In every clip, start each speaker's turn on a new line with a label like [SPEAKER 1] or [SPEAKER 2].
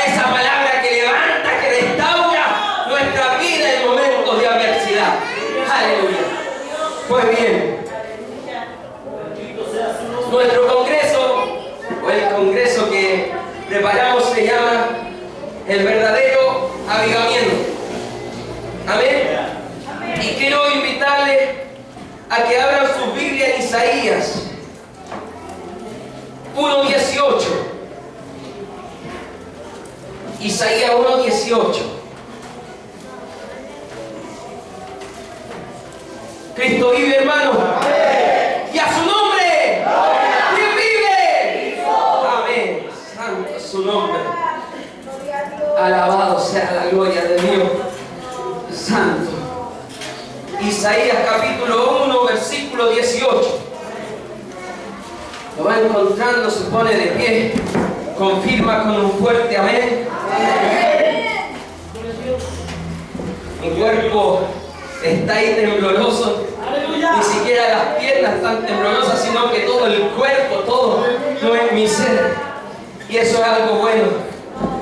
[SPEAKER 1] a esa palabra que levanta, que restaura nuestra vida en momentos de adversidad. Aleluya. Pues bien, nuestro congreso, o el congreso que preparamos, se llama el verdadero avivamiento. Amén. Y quiero invitarles a que abran sus Biblias en Isaías 1:18. Isaías 1:18. Cristo vive, hermano. Amén. Y a su nombre. Amén. ¿Quién vive? Amén. Santo es su nombre. Alabado sea la gloria de Dios. Santo. Isaías capítulo 1, versículo 18. Lo va encontrando, se pone de pie, confirma con un fuerte amén. Mi cuerpo está ahí tembloroso. Ni siquiera las piernas están temblorosas, sino que todo el cuerpo, todo no es mi ser. Y eso es algo bueno,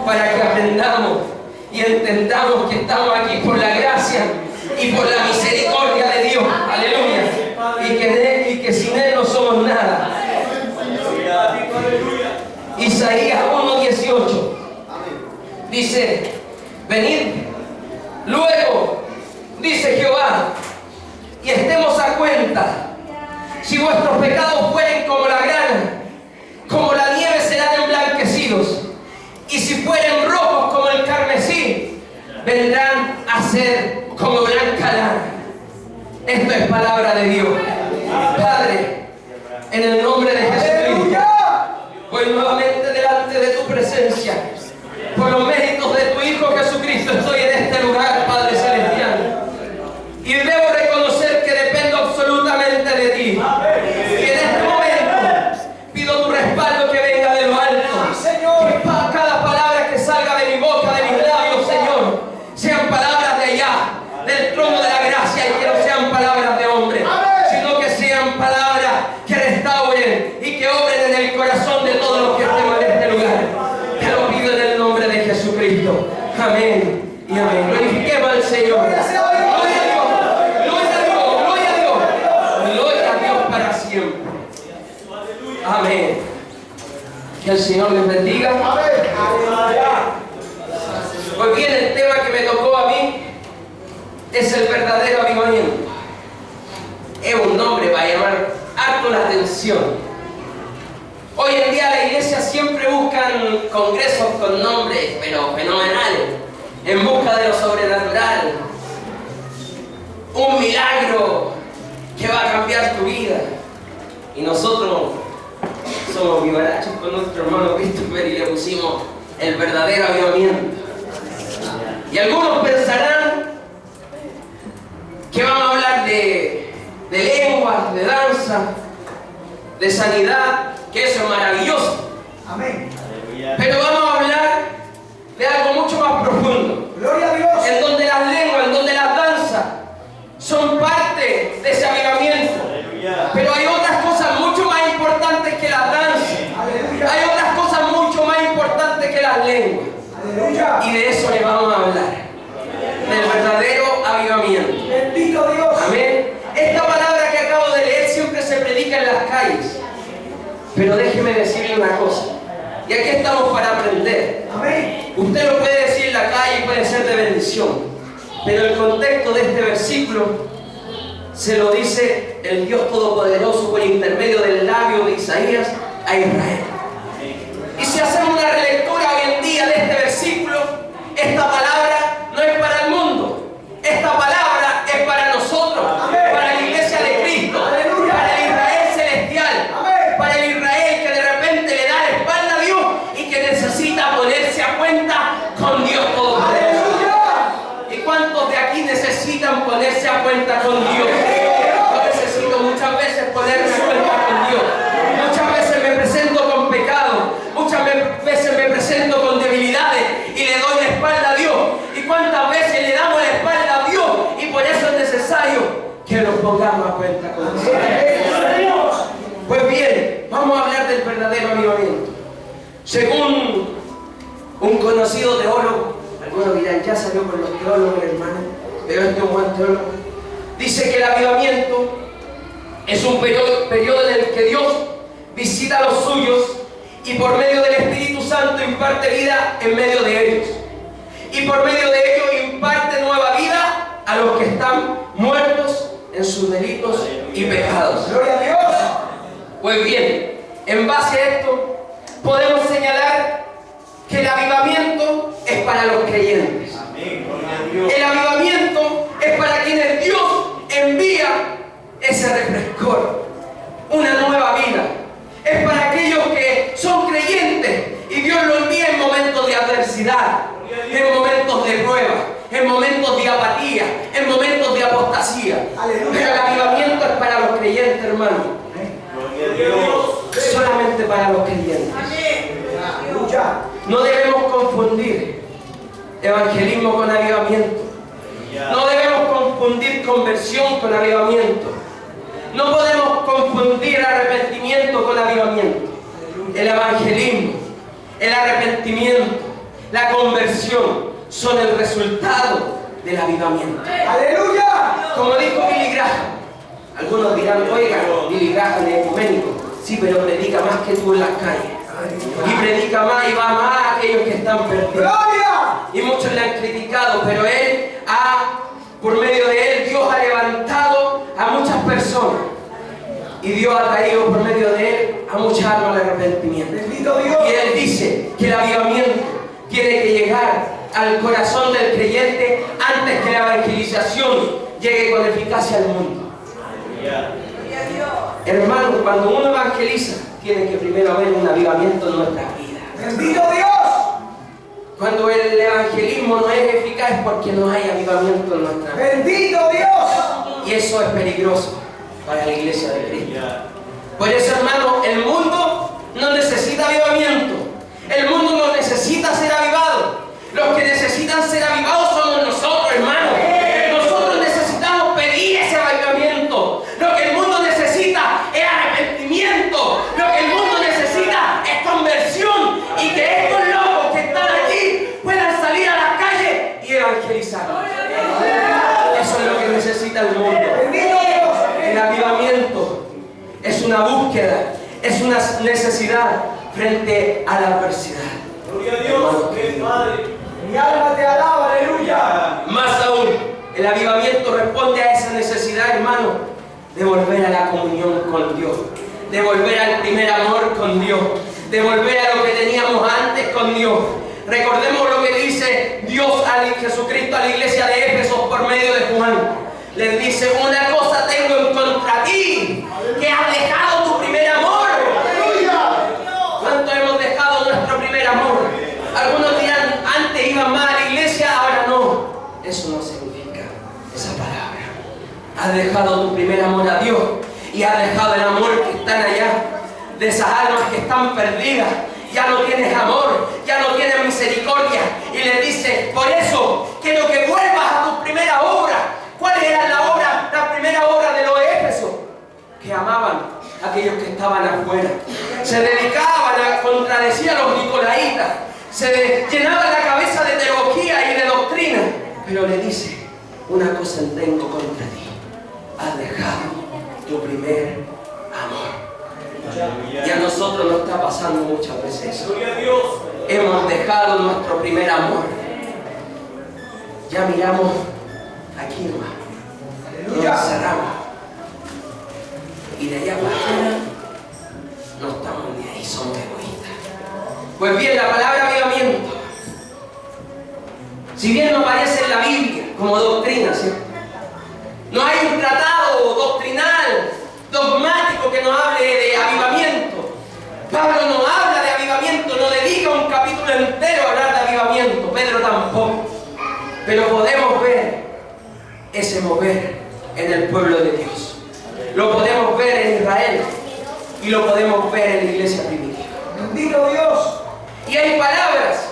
[SPEAKER 1] para que aprendamos y entendamos que estamos aquí por la gracia y por la misericordia de Dios. Aleluya. Y que sin Él no somos nada. Isaías 1:18 dice: venid luego, dice Jehová, y estemos a cuenta. Si vuestros pecados fueren como la grana, como la nieve serán emblanquecidos, y si fueren rojos como el carmesí, vendrán a ser como blanca lana. Esto es palabra de Dios. Padre, en el nombre de Jesucristo, voy nuevamente delante de tu presencia. Por los méritos de tu Hijo Jesucristo estoy en este lugar, Padre Celestial. Y debo reconocer que dependo absolutamente de ti. Y en este momento pido tu respaldo que venga de lo alto. Que cada palabra que salga de mi boca, de mis labios, Señor, sean palabras de allá, del trono de la gracia, y que no sean palabras de hombre, sino que sean palabras que restauren y que obren en el corazón de todos los que estemos en este lugar. Te lo pido en el nombre de Jesucristo. Amén y amén. Glorifiquemos al Señor. Gloria a Dios, gloria a Dios, gloria a Dios, gloria a Dios para siempre. Amén. Que el Señor les bendiga. Pues bien, el tema que me tocó a mí es el verdadero avivamiento. Es un nombre para llamar harto la atención. Hoy en día la iglesia siempre buscan congresos con nombres, pero fenomenales, en busca de lo sobrenatural. Un milagro que va a cambiar tu vida. Y nosotros somos vivarachos con nuestro hermano Christopher y le pusimos el verdadero avivamiento. Y algunos pensarán que vamos a hablar de lenguas, de danza, de sanidad, que eso es maravilloso.
[SPEAKER 2] Amén.
[SPEAKER 1] Pero vamos a hablar de algo mucho más profundo.
[SPEAKER 2] Gloria a Dios.
[SPEAKER 1] En donde las lenguas, en donde las danzas son parte de ese avivamiento. Pero hay otras cosas mucho más importantes que las danzas.
[SPEAKER 2] Aleluya.
[SPEAKER 1] Hay otras cosas mucho más importantes que las lenguas.
[SPEAKER 2] Aleluya.
[SPEAKER 1] Y de eso le vamos a hablar. Del verdadero avivamiento.
[SPEAKER 2] Bendito Dios.
[SPEAKER 1] Amén. Esta palabra que acabo de leer siempre se predica en las calles. Pero déjeme decirle una cosa. Y aquí estamos para aprender.
[SPEAKER 2] Amén.
[SPEAKER 1] Usted lo puede decir en la calle y puede ser de bendición. Pero el contexto de este versículo se lo dice el Dios Todopoderoso por intermedio del labio de Isaías a Israel. Y si hacemos una relectura hoy en día de este versículo, esta palabra no es para el mundo. Esta palabra es para nosotros, para la iglesia de Cristo, para el Israel celestial, para el Israel que de repente le da la espalda a Dios y que necesita ponerse a cuenta con Dios Todopoderoso. ¿Y cuántos de aquí necesitan ponerse a cuenta con Dios? Yo necesito muchas veces ponerme a cuenta con Dios. Muchas veces me presento con pecado, muchas veces me presento con debilidades y le doy la espalda a Dios. ¿Y cuántas veces le damos la espalda a Dios? Y por eso es necesario que nos pongamos a cuenta con Dios. Pues bien, vamos a hablar del verdadero avivamiento. Según Un conocido teólogo, algunos dirán, ya salió con los teólogos, hermano, pero este es un buen teólogo, dice que el avivamiento es un periodo en el que Dios visita a los suyos y por medio del Espíritu Santo imparte vida en medio de ellos. Y por medio de ellos imparte nueva vida a los que están muertos en sus delitos y pecados.
[SPEAKER 2] Gloria a Dios.
[SPEAKER 1] Pues bien, en base a esto, podemos señalar que el avivamiento es para los creyentes. El avivamiento es para quienes Dios envía ese refrescor, una nueva vida. Es para aquellos que son creyentes y Dios lo envía en momentos de adversidad, en momentos de prueba, en momentos de apatía, en momentos de apostasía.
[SPEAKER 2] Aleluya.
[SPEAKER 1] Pero el avivamiento es para los creyentes, hermano. Solamente para los creyentes.
[SPEAKER 2] Aleluya.
[SPEAKER 1] No debemos confundir evangelismo con avivamiento. No debemos confundir conversión con avivamiento. No podemos confundir arrepentimiento con avivamiento. El evangelismo, el arrepentimiento, la conversión son el resultado del avivamiento.
[SPEAKER 2] Aleluya.
[SPEAKER 1] Como dijo Billy Graham, algunos dirán, oiga, Billy Graham es ecuménico. Sí, pero predica más que tú en las calles. Y predica más y va más a aquellos que están perdidos.
[SPEAKER 2] Gloria.
[SPEAKER 1] Y muchos le han criticado, pero por medio de él, Dios ha levantado a muchas personas. Y Dios ha traído por medio de él a muchas almas al arrepentimiento.
[SPEAKER 2] Bendito Dios.
[SPEAKER 1] Y él dice que el avivamiento tiene que llegar al corazón del creyente antes que la evangelización llegue con eficacia al mundo. Hermano, cuando uno evangeliza, tiene que primero haber un avivamiento en nuestras vidas.
[SPEAKER 2] Bendito Dios.
[SPEAKER 1] Cuando el evangelismo no es eficaz es porque no hay avivamiento en nuestra vida.
[SPEAKER 2] Bendito Dios.
[SPEAKER 1] Y eso es peligroso para la iglesia de Cristo. Por eso, hermano, el mundo no necesita avivamiento. El mundo no necesita ser avivado. Los que necesitan ser avivados somos nosotros, hermano. Nosotros necesitamos pedir ese avivamiento. Lo que el mundo necesita es arrepentimiento. Lo que el mundo necesita es conversión. Y que estos locos que están allí puedan salir a la calle y evangelizar. Eso es lo que necesita el mundo.
[SPEAKER 2] Bendito Dios.
[SPEAKER 1] El avivamiento es una búsqueda, es una necesidad frente a la adversidad.
[SPEAKER 3] Gloria a Dios, Padre.
[SPEAKER 2] Mi alma te alaba. Aleluya.
[SPEAKER 1] Más aún, el avivamiento responde a esa necesidad, hermano, de volver a la comunión con Dios, de volver al primer amor con Dios, de volver a lo que teníamos antes con Dios. Recordemos lo que dice Dios a Jesucristo a la iglesia de Éfeso por medio de Juan. Les dice, una cosa tengo en contra ti, que has dejado tu primer amor. ¿Cuánto hemos dejado nuestro primer amor? Algunos dirán, antes iban más a la iglesia, ahora no. Eso no significa esa palabra. Has dejado tu primer amor a Dios y has dejado el amor que están allá, de esas almas que están perdidas. Ya no tienes amor, ya no tienes misericordia. Y le dice, por eso quiero que vuelvas a tu primera obra. ¿Cuál era la primera obra de los Éfesos? Que amaban a aquellos que estaban afuera. Se dedicaban a contradecir a los nicolaitas. Se llenaban la cabeza de teología y de doctrina. Pero le dice, una cosa tengo contra ti. Has dejado tu primer amor. Y a nosotros nos está pasando muchas veces eso.
[SPEAKER 3] Gloria a Dios.
[SPEAKER 1] Hemos dejado nuestro primer amor. Ya miramos aquí nomás. Nos encerramos. Y de allá para afuera no estamos ni ahí, somos egoístas. Pues bien, la palabra avivamiento, si bien no aparece en la Biblia como doctrina, ¿cierto? No hay un tratado doctrinal, dogmático que nos hable de avivamiento. Pablo no habla de avivamiento, no dedica un capítulo entero a hablar de avivamiento, Pedro tampoco. Pero podemos ver ese mover en el pueblo de Dios. Lo podemos ver en Israel y lo podemos ver en la iglesia primitiva.
[SPEAKER 2] Bendito Dios.
[SPEAKER 1] Y hay palabras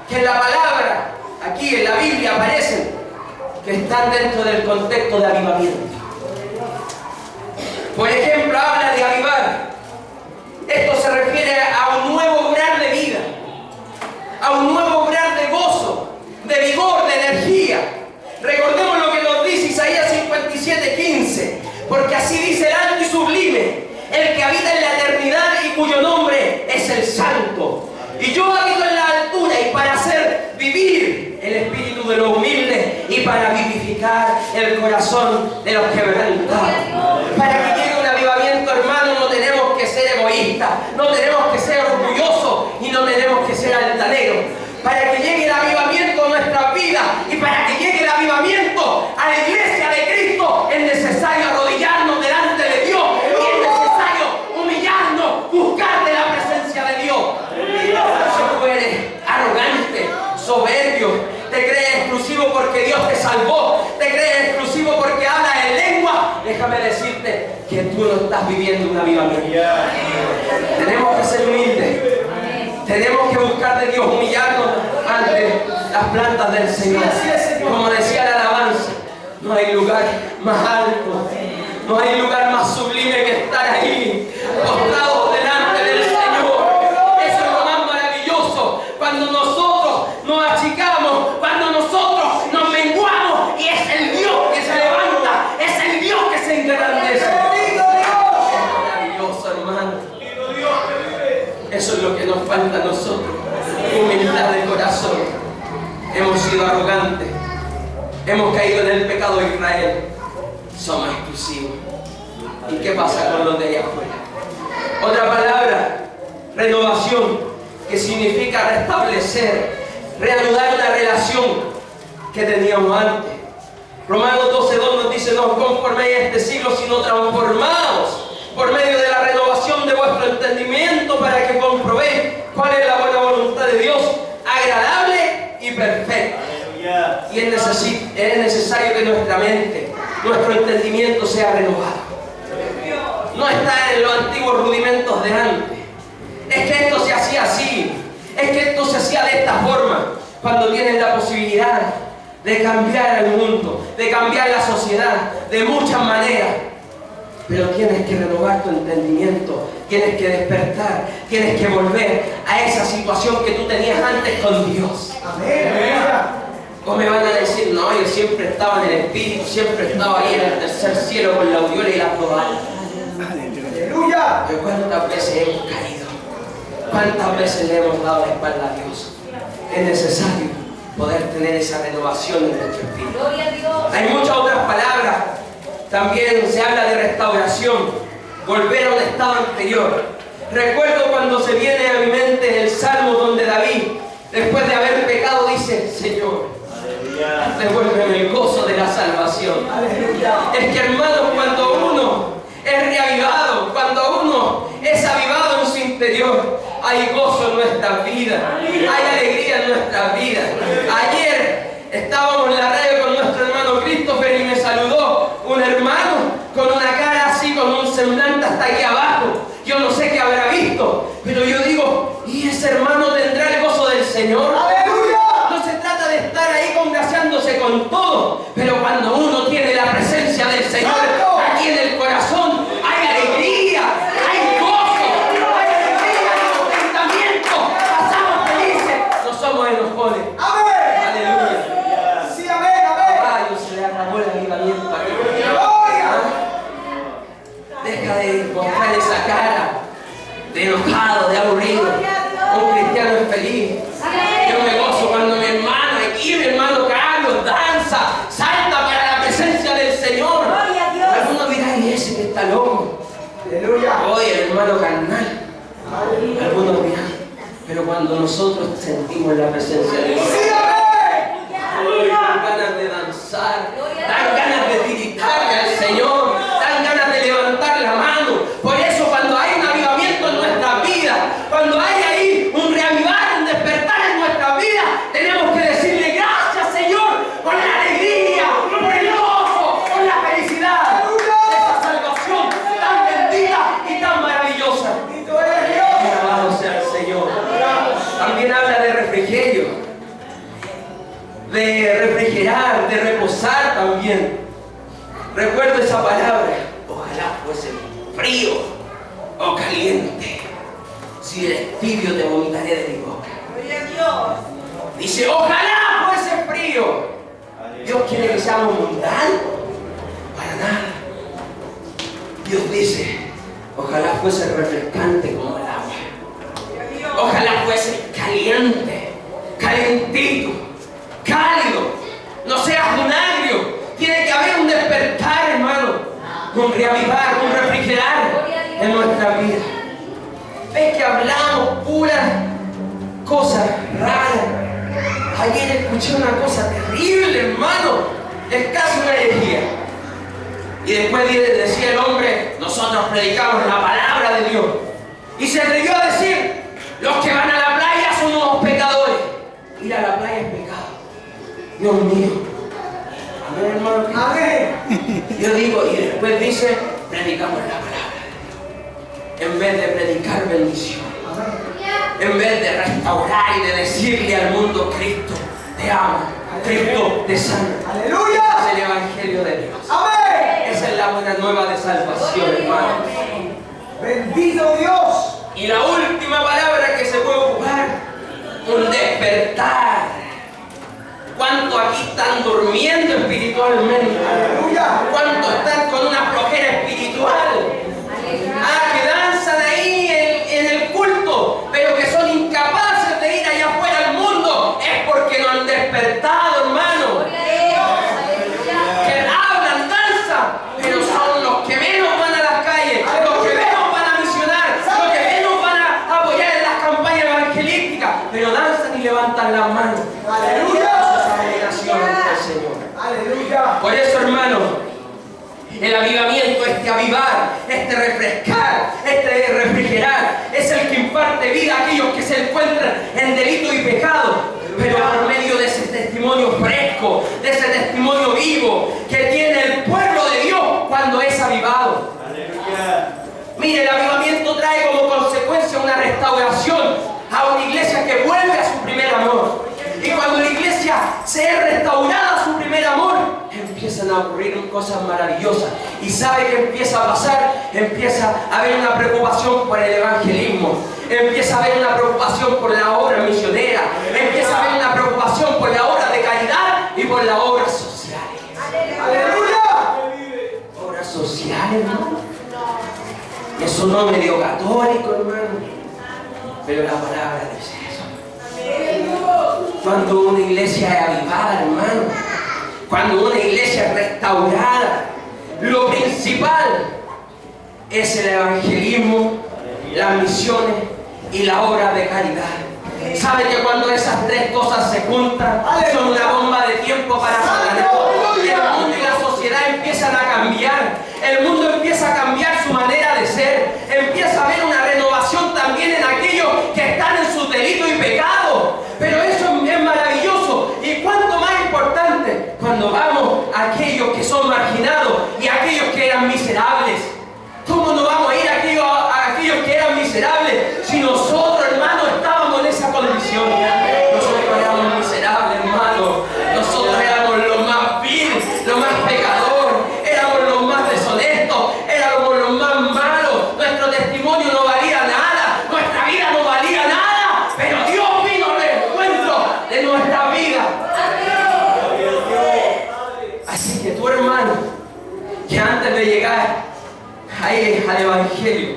[SPEAKER 1] que en la palabra, aquí en la Biblia aparecen, que están dentro del contexto de avivamiento. Por ejemplo, habla de avivar. Esto se refiere a un nuevo obrar de vida, a un nuevo alegría. Recordemos lo que nos dice Isaías 57:15, porque así dice el alto y sublime, el que habita en la eternidad y cuyo nombre es el Santo. Y yo habito en la altura, y para hacer vivir el espíritu de los humildes y para vivificar el corazón de los quebrantados. Para que llegue un avivamiento, hermano, no tenemos que ser egoístas, no tenemos que ser orgullosos y no tenemos que ser altaneros. Para que llegue el avivamiento a nuestras vidas y para que llegue el avivamiento a la iglesia de Cristo, es necesario arrodillarnos delante de Dios y es necesario humillarnos, buscar de la presencia de Dios. Si tú eres arrogante, soberbio, te crees exclusivo porque Dios te salvó, te crees exclusivo porque hablas en lengua, déjame decirte que tú no estás viviendo un avivamiento. Tenemos que ser humildes. Tenemos que buscar de Dios, humillarnos ante las plantas del Señor. Como decía la alabanza, no hay lugar más alto, no hay lugar más sublime que estar ahí, postrados delante del Señor. Eso es lo más maravilloso, cuando nosotros nos achicamos, cuando nosotros nos menguamos, y es el Dios que se levanta, es el Dios que se engrandece. Es maravilloso, hermano. Eso es lo que nos falta a nosotros, humildad de corazón. Hemos sido arrogantes, hemos caído en el pecado de Israel, somos exclusivos. ¿Y qué pasa con los de allá afuera? Otra palabra, renovación, que significa restablecer, reanudar una relación que teníamos antes. Romanos 12:2 nos dice: no os conforméis a este siglo, sino transformaos por medio de la renovación de vuestro entendimiento, para que comprobéis cuál es la buena voluntad de Dios, agradable y perfecta. Y es necesario que nuestra mente, nuestro entendimiento sea renovado. No estar en los antiguos rudimentos de antes. Es que esto se hacía así, es que esto se hacía de esta forma, cuando tienes la posibilidad de cambiar el mundo, de cambiar la sociedad, de muchas maneras. Pero tienes que renovar tu entendimiento, tienes que despertar, tienes que volver a esa situación que tú tenías antes con Dios.
[SPEAKER 2] Amén.
[SPEAKER 1] O me van a decir: no, yo siempre estaba en el Espíritu, siempre estaba ahí en el tercer cielo con la aureola y la probada.
[SPEAKER 2] Aleluya.
[SPEAKER 1] Pero ¿cuántas veces hemos caído? ¿Cuántas veces le hemos dado la espalda a Dios? Es necesario poder tener esa renovación en nuestro espíritu.
[SPEAKER 4] Gloria a Dios.
[SPEAKER 1] Hay muchas otras palabras. También se habla de restauración, volver a un estado anterior. Recuerdo cuando se viene a mi mente el Salmo donde David, después de haber pecado, dice: Señor, devuélveme el gozo de la salvación. Es que, hermanos, cuando uno es reavivado, cuando uno es avivado en su interior, hay gozo en nuestras vidas, hay alegría en nuestras vidas. Ayer estábamos en la radio con nuestro hermano Christopher y me saludó un hermano con una cara así, con un semblante hasta aquí abajo. Yo no sé qué habrá visto, pero yo digo: ¿y ese hermano tendrá el gozo del Señor?
[SPEAKER 2] ¡Aleluya!
[SPEAKER 1] No se trata de estar ahí congraciándose con todo, pero cuando uno tiene la presencia del Señor aquí en el corazón, hay alegría, hay gozo, hay alegría, hay contentamiento, pasamos felices, no somos enojones.
[SPEAKER 2] ¡Amén!
[SPEAKER 1] Aleluya.
[SPEAKER 2] Sí, amén, amén.
[SPEAKER 1] Caballo se le acabó el avivamiento aquí.
[SPEAKER 2] Gloria.
[SPEAKER 1] Deja de mostrar esa cara de enojado, de aburrido. Un cristiano es feliz. Yo me gozo cuando mi hermano aquí, mi hermano Carlos, danza, salta para la presencia del Señor.
[SPEAKER 4] Gloria a Dios.
[SPEAKER 1] Algunos dirán: ¿y ese que está loco?
[SPEAKER 2] Aleluya.
[SPEAKER 1] Oye, el hermano carnal. Algunos dirán: pero cuando nosotros sentimos la presencia de Dios,
[SPEAKER 2] Sí, amén.
[SPEAKER 1] dan ganas de danzar, dan ganas de tiritarle al Señor, dan ganas de levantar la mano. Por eso, cuando hay un avivamiento en nuestras vidas, cuando hay ahí un reavivar, un despertar en nuestras vidas, tenemos que decirle: gracias, Señor, por la alegría, por el gozo, por la felicidad de esa salvación tan bendita y tan maravillosa.
[SPEAKER 2] Bendito eres Dios.
[SPEAKER 1] Alabado sea el Señor. También habla de refrigerio, de refrigerar, de reposar también. Recuerdo esa palabra: ojalá fuese frío o caliente. Si eres tibio, te vomitaré de mi boca.
[SPEAKER 4] Gloria a Dios.
[SPEAKER 1] Dice: ojalá fuese frío Dios quiere que seamos mundanos. Para nada. Dios dice, ojalá fuese refrescante como el agua. Ojalá fuese caliente, calentito, cálido. No seas un agrio. Tiene que haber un despertar, hermano. Un reavivar, un refrigerar en nuestra vida. Ves que hablamos puras cosas raras. Ayer escuché una cosa terrible, hermano. Es casi una herejía. Y después decía el hombre, nosotros predicamos la palabra de Dios. Y se atrevió a decir, los que van a la playa son unos pecadores. Ir a la playa es pecado. Dios mío. Amén, hermano.
[SPEAKER 2] Amén.
[SPEAKER 1] Yo digo, y después dice, predicamos la palabra de Dios. En vez de predicar bendición. En vez de restaurar y de decirle al mundo, Cristo te ama, Cristo te sana.
[SPEAKER 2] Aleluya.
[SPEAKER 1] Es el evangelio de Dios.
[SPEAKER 2] Amén.
[SPEAKER 1] Esa es la buena nueva de salvación, hermano.
[SPEAKER 2] Bendito Dios.
[SPEAKER 1] Y la última palabra que se puede ocupar, un despertar. ¿Cuántos aquí están durmiendo espiritualmente?
[SPEAKER 2] Aleluya.
[SPEAKER 1] ¿Cuántos están con una flojera espiritual? Que danzan ahí en el culto, pero que son incapaces de ir allá afuera al mundo. Es porque no han despertado, hermano. Que hablan, danzan, pero son los que menos van a las calles, los que menos van a misionar, los que menos van a apoyar en las campañas evangelísticas, pero danzan y levantan las manos.
[SPEAKER 2] Aleluya.
[SPEAKER 1] Señor.
[SPEAKER 2] Aleluya.
[SPEAKER 1] Por eso, hermano, el avivamiento, este avivar, este refrescar, este refrigerar, es el que imparte vida a aquellos que se encuentran en delito y pecado, pero por medio de ese testimonio fresco, de ese testimonio vivo que tiene el pueblo de Dios cuando es avivado. Mire, el avivamiento trae como consecuencia una restauración a una iglesia que vuelve a su primer amor. Y cuando la iglesia se es restaurada a su primer amor, empiezan a ocurrir cosas maravillosas. ¿Y sabe qué empieza a pasar? Empieza a haber una preocupación por el evangelismo. Empieza a haber una preocupación por la obra misionera. Empieza a haber una preocupación por la obra de caridad y por las obras sociales.
[SPEAKER 2] Aleluya.
[SPEAKER 1] Obras sociales, ¿no? Eso no es medio católico, hermano. Pero la palabra dice eso. Cuando una iglesia es avivada, hermano, cuando una iglesia es restaurada, lo principal es el evangelismo, las misiones y la obra de caridad. ¿Sabe que cuando esas tres cosas se juntan, son una bomba de tiempo para Satanás? El mundo y la sociedad empiezan a cambiar. El mundo empieza a cambiar su manera de ser. Empieza a haber una renovación también en aquellos que están en su delito y pecado. Pero eso es maravilloso. Y cuánto más importante cuando vamos a aquellos que son marginados y a aquellos que eran miserables. ¿Cómo no vamos a ir a aquellos que eran miserables si nosotros, hermano, estábamos en esa condición? Nosotros éramos miserables, hermano. Nosotros éramos lo más vil, lo más pecador, éramos los más deshonestos, éramos los más malos. Nuestro testimonio no valía nada, nuestra vida no valía nada, pero Dios vino al encuentro de nuestra vida. Así que tú, hermano, que antes de llegar ahí al evangelio,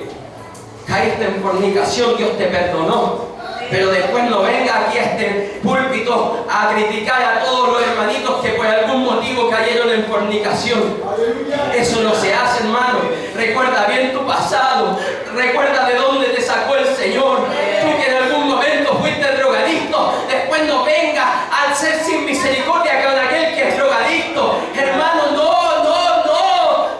[SPEAKER 1] caíste en fornicación, Dios te perdonó. Pero después no venga aquí a este púlpito a criticar a todos los hermanitos que por algún motivo cayeron en fornicación. Eso no se hace, hermano. Recuerda bien tu pasado. Recuerda de dónde te sacó el Señor. Tú que en algún momento fuiste drogadicto, después no venga al ser sin misericordia con aquel que es drogadicto. Hermano, no.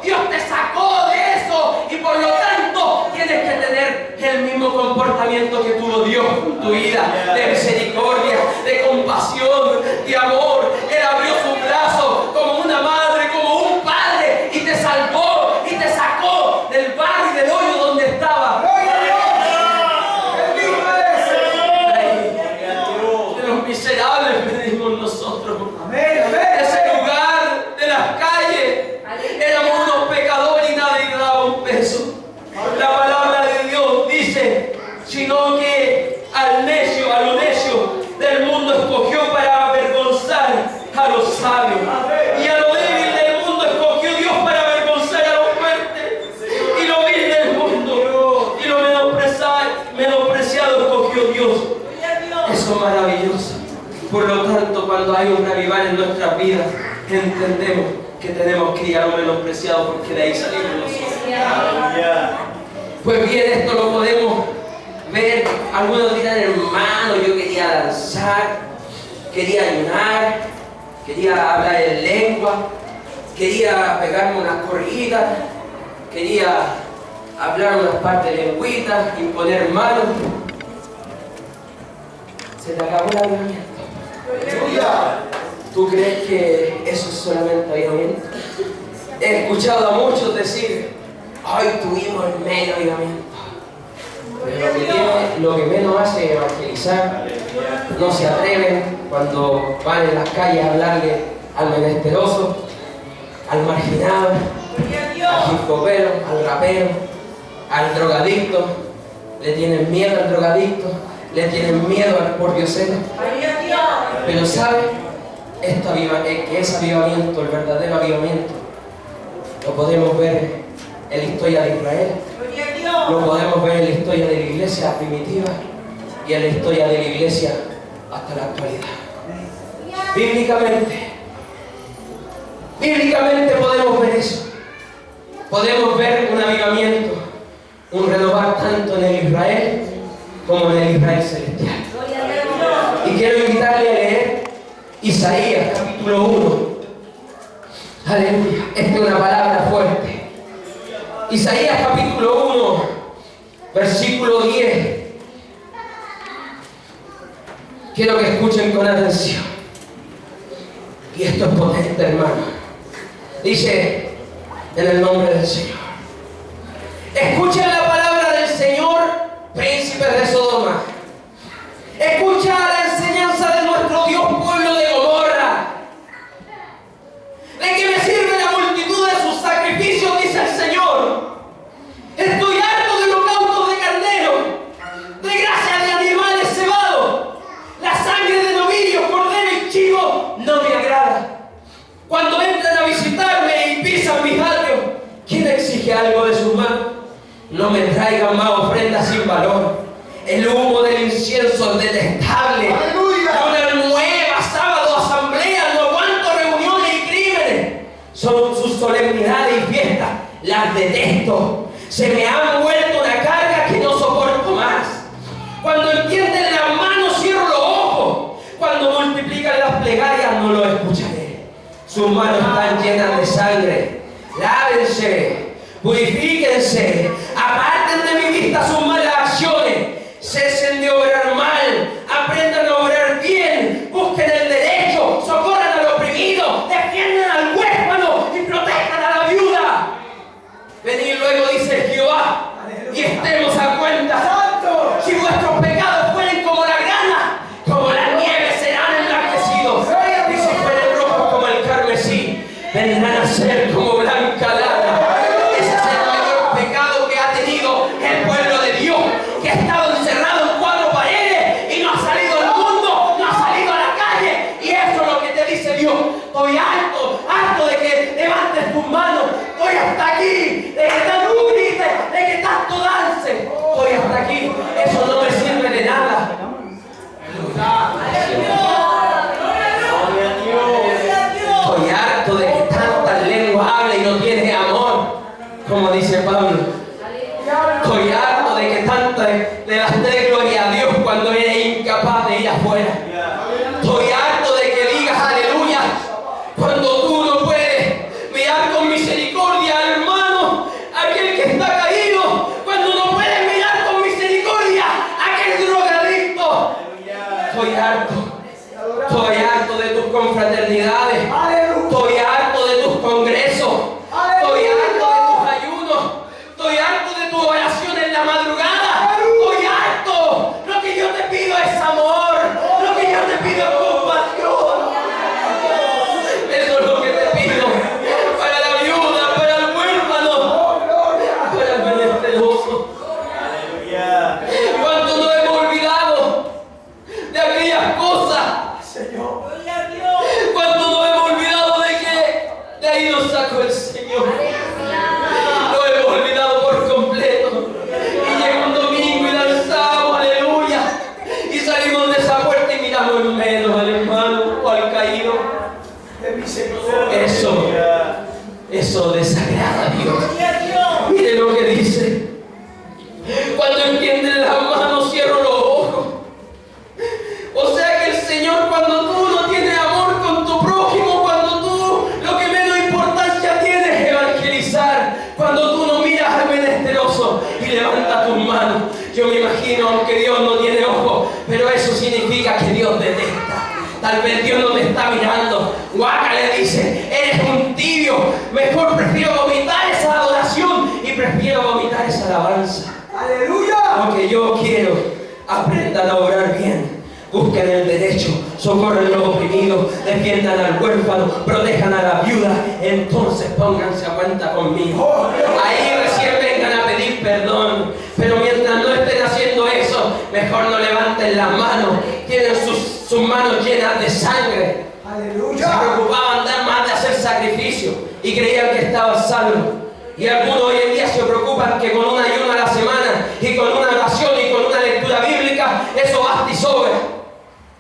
[SPEAKER 1] Dios te sacó de eso y por lo tanto tienes que tener el mismo comportamiento que tuvo Dios en tu vida, de misericordia, de compasión, de amor. Él abrió su brazo como una madre, como un padre, y te salvó y te sacó del barro y del hoyo donde estaba. De los miserables venimos nosotros. Ese lugar de las calles, éramos unos pecadores y nadie daba un peso. La palabra de Dios dice, sino que a lo necio del mundo escogió para avergonzar a los sabios. Por lo tanto, cuando hay un revival en nuestras vidas, entendemos que tenemos que ir a lo menospreciado, porque de ahí salimos nosotros. Pues bien, esto lo podemos ver. Algunos dirán: hermano, yo quería danzar, quería ayunar, quería hablar en lengua, quería pegarme unas corridas, quería hablar unas partes de lengüitas, imponer manos. Se te acabó el avivamiento. ¿Tú crees que eso es solamente avivamiento? He escuchado a muchos decir: hoy tuvimos el medio avivamiento. Pero lo que menos hace es evangelizar. No se atreven cuando van en las calles a hablarle al menesteroso, al marginado, al hipopero, al rapero, al drogadicto. Le tienen miedo al drogadicto, le tienen miedo al pordiosero. Pero ¿sabe? Que ese avivamiento, el verdadero avivamiento, lo podemos ver en la historia de Israel, lo podemos ver en la historia de la iglesia primitiva y en la historia de la iglesia hasta la actualidad. Bíblicamente podemos ver eso. Podemos ver un avivamiento, un renovar tanto en el Israel como en el Israel celestial. Y quiero invitarle a leer Isaías capítulo 1. Aleluya. Esta es una palabra fuerte. Isaías capítulo 1, versículo 10. Quiero que escuchen con atención. Y esto es potente, hermano. Dice, en el nombre del Señor: escuchen la palabra del Señor, príncipes de Sodoma. Escucha la enseñanza de nuestro Dios, pueblo de Gomorra. ¿De qué me sirve la multitud de sus sacrificios?, dice el Señor. Estoy harto de holocaustos de carnero, de grasa de animales cebados. La sangre de novillos, cordero y chivo no me agrada. Cuando entran a visitarme y pisan mis atrios, ¿quién exige algo de sus manos? No me traigan más ofrendas sin valor. El humo del incienso es detestable. Una nueva sábado asamblea, no aguanto reuniones y crímenes. Son sus solemnidades y fiestas, las detesto. Se me han vuelto una carga que no soporto más. Cuando entienden las manos, cierro los ojos. Cuando multiplican las plegarias, no los escucharé. Sus manos están llenas de sangre. Lávense, purifíquense, aparten de mi vista sus malas acciones. Cesen de obrar mal, aprendan a obrar bien, busquen el derecho, socorran al oprimido, defiendan al huérfano y protejan a la viuda. Venid luego, dice Jehová, y estemos a cuenta. Si vuestros pecados fueren como la grana, como la nieve serán emblanquecidos. Y si fueren rojos como el carmesí, vendrán a ser como blanca lana. Ese es el mayor pecado que ha tenido el pueblo de Dios, que ha estado encerrado en cuatro paredes y no ha salido al mundo, no ha salido a la calle. Y eso es lo que te dice Dios. Estoy harto de que levantes tus manos. Estoy hasta aquí, de que tanto grites, de que tanto dances. Estoy hasta aquí. Eso no me sirve de nada. Estoy harto de que tantas lenguas hable y no tiene amor, como dice Pablo. Estoy harto de que tanto le das de gloria a Dios cuando eres incapaz de ir afuera. Estoy harto de que digas aleluya cuando tú no puedes mirar con misericordia al hermano, aquel que está caído, cuando no puedes mirar con misericordia a aquel drogadicto. Estoy harto de tus confraternidades. Estoy harto de tus congresos. Estoy harto de tus ayunos. Estoy harto de tu oración en la madrugada. Estoy harto. Lo que yo te pido es amor. Lo que yo te pido es compasión. Eso es lo que te pido. Para la viuda, para el huérfano, para el menesteroso. ¿Cuánto nos hemos olvidado de aquellas cosas? Cuando nos hemos olvidado Eso desagrada a Dios. Mire lo que dice. Cuando entienden las manos, cierro los ojos. O sea que el Señor, cuando tú no tienes amor con tu prójimo, cuando tú lo que menos importancia tienes es evangelizar, cuando tú no miras al menesteroso y levantas tus manos. Yo me imagino, aunque Dios no tiene ojos, pero eso significa que Dios detesta. Tal vez Dios no te está mirando. Guaca le dice, eres un tibio. Mejor prefiero vomitar esa adoración y prefiero vomitar esa alabanza.
[SPEAKER 2] ¡Aleluya!
[SPEAKER 1] Porque yo quiero, aprendan a orar bien. Busquen el derecho, socorren a los oprimidos, defiendan al huérfano, protejan a la viuda. Entonces pónganse a cuenta conmigo. Ahí recién vengan a pedir perdón. Pero mientras no estén haciendo eso, mejor no levanten las manos. Tienen sus manos llenas de sangre.
[SPEAKER 2] ¡Aleluya!
[SPEAKER 1] Se preocupaban más de hacer sacrificio y creían que estaban salvos. Y algunos hoy en día se preocupan que con un ayuno a la semana y con una oración y con una lectura bíblica, eso basta y sobra.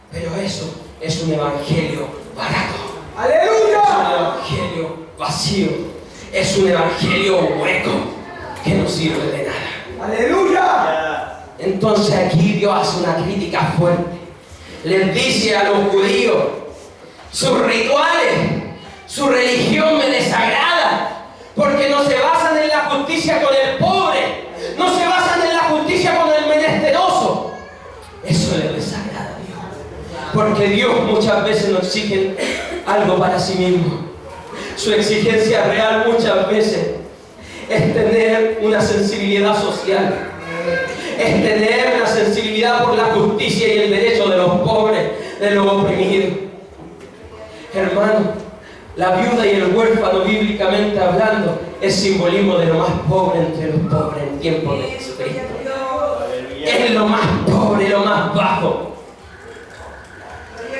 [SPEAKER 1] Pero eso es un evangelio barato.
[SPEAKER 2] ¡Aleluya!
[SPEAKER 1] Es un evangelio vacío. Es un evangelio hueco que no sirve de nada.
[SPEAKER 2] ¡Aleluya!
[SPEAKER 1] Entonces aquí Dios hace una crítica fuerte. Les dice a los judíos, sus rituales, su religión me desagrada. Porque no se basan en la justicia con el pobre, no se basan en la justicia con el menesteroso. Eso le desagrada a Dios. Porque Dios muchas veces nos exige algo para sí mismo. Su exigencia real muchas veces es tener una sensibilidad social, es tener una sensibilidad por la justicia y el derecho de los pobres, de los oprimidos. Hermano, la viuda y el huérfano, bíblicamente hablando, es simbolismo de lo más pobre entre los pobres en tiempos de Jesucristo. Es lo más pobre, lo más bajo.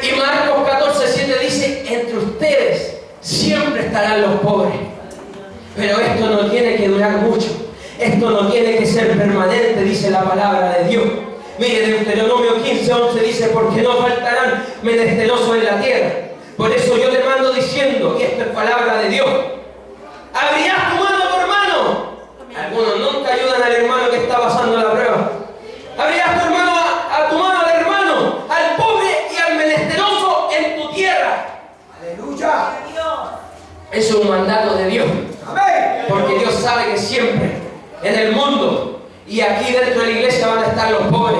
[SPEAKER 1] Y Marcos 14:7 dice, entre ustedes siempre estarán los pobres. Pero esto no tiene que durar mucho. Esto no tiene que ser permanente, dice la palabra de Dios. Mire, Deuteronomio 15:11 dice, porque no faltarán menesterosos en la tierra. Por eso yo le mando diciendo, y esto es palabra de Dios, abrirás tu mano a tu hermano. Algunos nunca ayudan al hermano que está pasando la prueba. Abrirás tu mano al hermano, al pobre y al menesteroso en tu tierra.
[SPEAKER 2] ¡Aleluya!
[SPEAKER 1] Eso es un mandato de Dios.
[SPEAKER 2] ¡Amén!
[SPEAKER 1] Porque Dios sabe que siempre en el mundo y aquí dentro de la iglesia van a estar los pobres.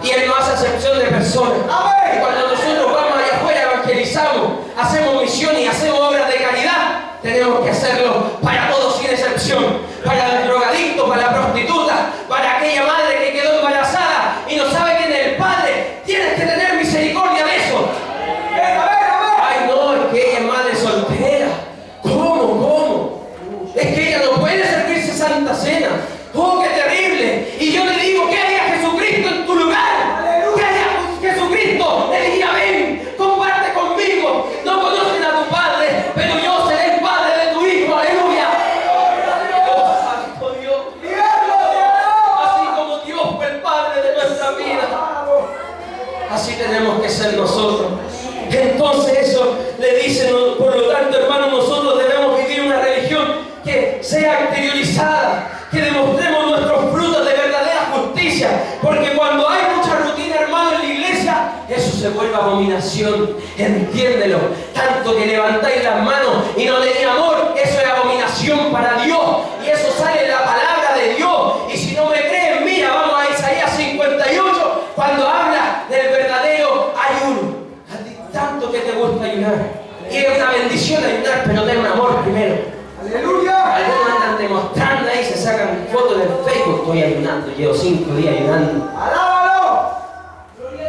[SPEAKER 1] Y Él no hace excepción de personas.
[SPEAKER 2] ¡Amén!
[SPEAKER 1] Y cuando nosotros vamos allá afuera, evangelizamos, hacemos misión y hacemos obras de caridad, tenemos que hacerlo para todos sin excepción. Para el drogadicto, para la prostituta, para aquella madre que quedó embarazada y no sabe quién es el padre. Tienes que tener misericordia de eso. Ay, no, es que ella es madre soltera. ¿Cómo? Es que ella no puede servirse Santa Cena. ¡Oh, qué terrible! Y yo le digo, ¿qué haría Jesucristo en tu lugar? ¿Qué haría Jesucristo? Le diría, ven, comparte conmigo. No conocen a tu Padre, pero yo seré el Padre de tu Hijo. ¡Aleluya! ¡Oh, santo Dios! Así como Dios fue el Padre de nuestra vida, así tenemos que ser nosotros. Entonces eso le dice, por lo tanto, hermanos, nosotros debemos vivir una religión que sea exteriorizada, que demostremos nuestros frutos de verdadera justicia, porque cuando hay mucha rutina, hermano, en la iglesia, eso se vuelve abominación. Entiéndelo. Tanto que levantáis las manos y no tenéis amor, eso es abominación para Dios, y eso sale de la palabra de Dios. Y si no me creen, mira, vamos a Isaías 58, cuando habla del verdadero ayuno. A ti tanto que te gusta ayunar, y es una bendición ayunar, pero ten amor primero.
[SPEAKER 2] ¡Aleluya!
[SPEAKER 1] Algunos andan demostrando ahí, se sacan fotos en el Facebook. Estoy ayunando, llevo 5 días ayunando.
[SPEAKER 2] ¡Alábalo!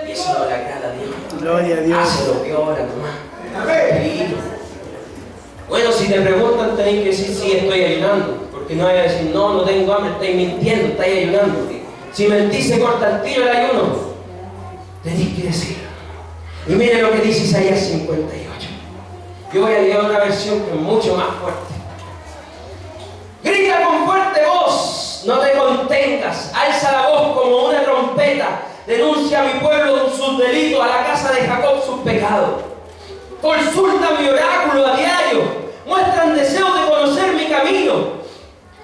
[SPEAKER 1] Y eso no le agrada a Dios.
[SPEAKER 3] Gloria a Dios.
[SPEAKER 1] Hace lo que ora nomás.
[SPEAKER 2] ¡Amén!
[SPEAKER 1] Bueno, si te preguntan, tenéis que decir, sí, estoy ayunando. Porque no hay a decir, no tengo hambre, estáis mintiendo, estáis ayunando. Si mentís, se corta el tiro el ayuno. Tenéis que decir. Y miren lo que dice Isaías 58. Yo voy a leer una versión que es mucho más fuerte. Grita con fuerte voz, no te contengas, alza la voz como una trompeta, denuncia a mi pueblo sus delitos, a la casa de Jacob sus pecados. consultan mi oráculo a diario, muestran deseo de conocer mi camino,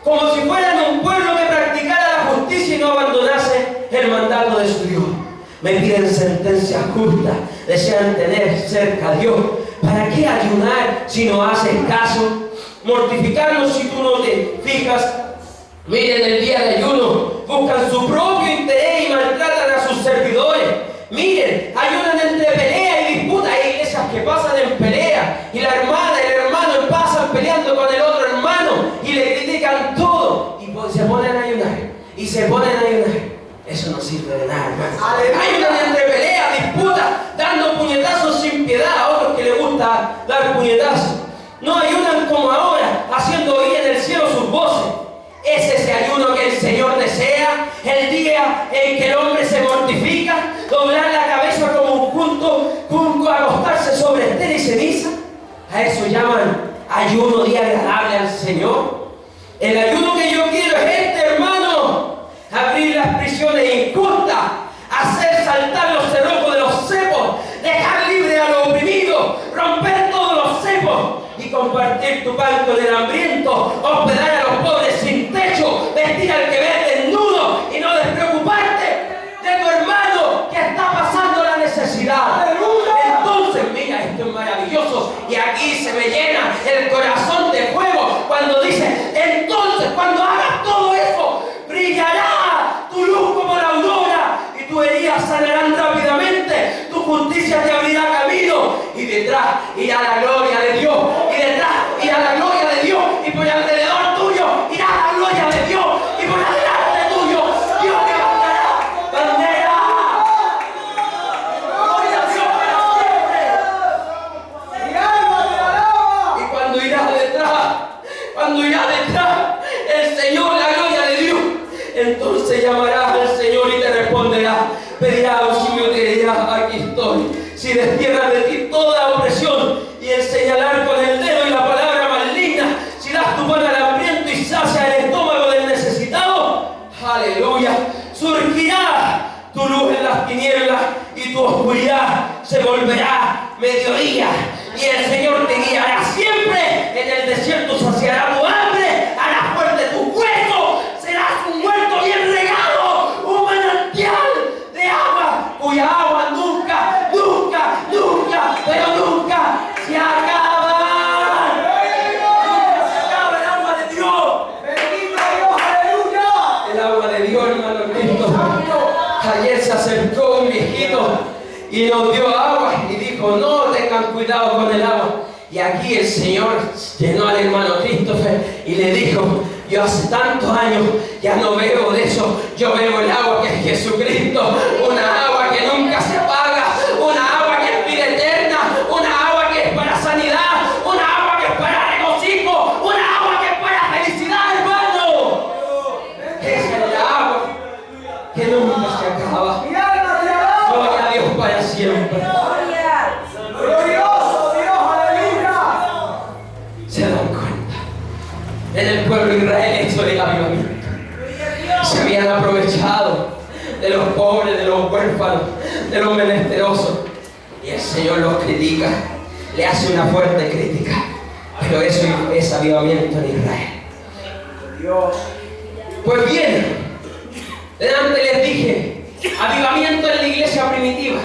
[SPEAKER 1] como si fueran un pueblo que practicara la justicia y no abandonase el mandato de su Dios. Me piden sentencias justas, desean tener cerca a Dios. ¿Para qué ayunar si no haces caso? Mortificarnos si tú no te fijas. Miren el día de ayuno, buscan su propio interés y maltratan a sus servidores. Miren, ayunan entre pelea y disputa. Hay iglesias que pasan en pelea y la hermana y el hermano pasan peleando con el otro hermano y le critican todo y se ponen a ayunar y se ponen a ayunar. Eso no sirve de nada, hermano. Ayunan entre pelea, disputa, dando puñetazos sin piedad a otros que les gusta dar puñetazos. No ayunan como ahora, haciendo oír en el cielo sus voces. ¿Es ese ayuno que el Señor desea? El día en que el hombre se mortifica, doblar la cabeza como un junco, acostarse sobre estera y ceniza. A eso llaman ayuno día agradable al Señor. El ayuno que yo quiero es este, hermano: abrir las prisiones injustas, hacer saltar los cerrojos de los cepos, dejar libre a los oprimidos, romper todos los cepos y compartir tu pan con el hambriento, hospedar a los pobres sin techo, vestir al que ve desnudo y no despreocuparte de tu hermano que está pasando la necesidad. Entonces, mira, esto es maravilloso y aquí se me llena el corazón de fuego cuando dice: entonces, cuando hagas todo eso, brillará tu luz como la aurora y tus heridas sanarán rápidamente, tu justicia te abrirá camino y detrás irá la gloria de Dios, y detrás irá la gloria de Dios, y por alrededor tuyo irá la gloria de Dios, y por adelante tuyo Dios levantará bandera. Gloria a Dios para siempre. Y cuando irá detrás el Señor, la gloria de Dios, entonces llamarás al Señor y te responderá, pedirás auxilio y te dirás: aquí estoy. Si destierras de ti toda opresión y el señalar con el dedo y la palabra maligna, si das tu pan al hambriento y sacia el estómago del necesitado, aleluya, surgirá tu luz en las tinieblas y tu oscuridad se volverá mediodía, y el Señor te guiará siempre. En el desierto saciará tu hambre, hará fuerte tu hueso, serás un huerto bien regado, un manantial de agua cuya agua nunca, pero nunca se acaba. Nunca se acaba el agua de Dios.
[SPEAKER 2] Bendito Dios, aleluya.
[SPEAKER 1] El agua de Dios, hermano Cristo. Ayer se acercó un viejito y nos dio agua y dijo: no tengan cuidado con el agua. Y aquí el Señor llenó al hermano Christopher y le dijo: yo hace tantos años ya no bebo de eso, yo bebo el agua que es Jesucristo, una agua que nunca se apaga, una agua que es vida eterna, una agua que es para sanidad, una agua que es para regocijo, una agua que es para felicidad, hermano. Esa es la agua que nunca se acaba.
[SPEAKER 2] Mi alma te alaba.
[SPEAKER 1] Gloria a Dios para siempre.
[SPEAKER 2] Glorioso Dios, aleluya.
[SPEAKER 1] Se dan cuenta. En el pueblo de Israel esto era avivamiento. Se habían aprovechado de los pobres, de los huérfanos, de los menesterosos. Y el Señor los critica, le hace una fuerte crítica. Pero eso es avivamiento en Israel.
[SPEAKER 2] Dios.
[SPEAKER 1] Pues bien, delante les dije, avivamiento en la iglesia primitiva.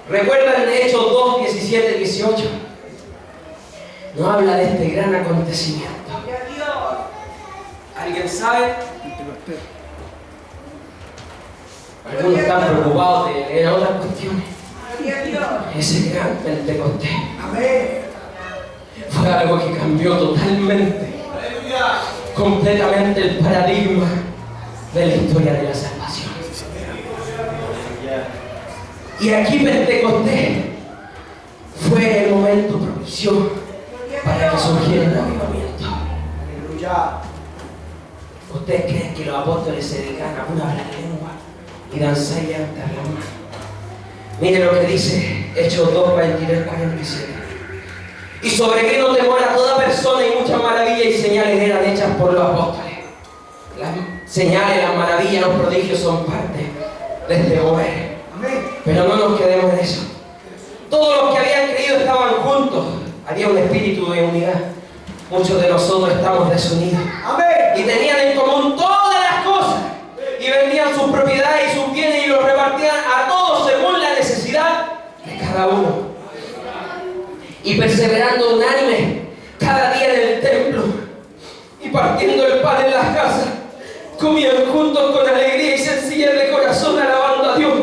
[SPEAKER 1] ¿Recuerdan Hechos 2, 17, 18? No habla de este gran acontecimiento. ¿Alguien sabe? Algunos están preocupados de leer otras cuestiones. Ese gran Pentecostés
[SPEAKER 2] Amén.
[SPEAKER 1] fue algo que cambió totalmente, completamente el paradigma de la historia de la salvación. Y aquí Pentecostés fue el momento propicio para que surgiera el avivamiento.
[SPEAKER 2] Aleluya.
[SPEAKER 1] ¿Ustedes creen que los apóstoles se dedican a una hablar lengua y danzar y levantar las manos? Mire lo que dice Hechos 2, 23, 47. Y sobre qué no temor a toda persona, y muchas maravillas y señales eran hechas por los apóstoles. Las señales, las maravillas, los prodigios son parte de este mover.
[SPEAKER 2] Amén.
[SPEAKER 1] Pero no nos quedemos en eso. Todo muchos de nosotros estamos desunidos.
[SPEAKER 2] Amén.
[SPEAKER 1] Y tenían en común todas las cosas. Y vendían sus propiedades y sus bienes y los repartían a todos según la necesidad de cada uno. Y perseverando unánime cada día en el templo y partiendo el pan en las casas, comían juntos con alegría y sencillez de corazón, alabando a Dios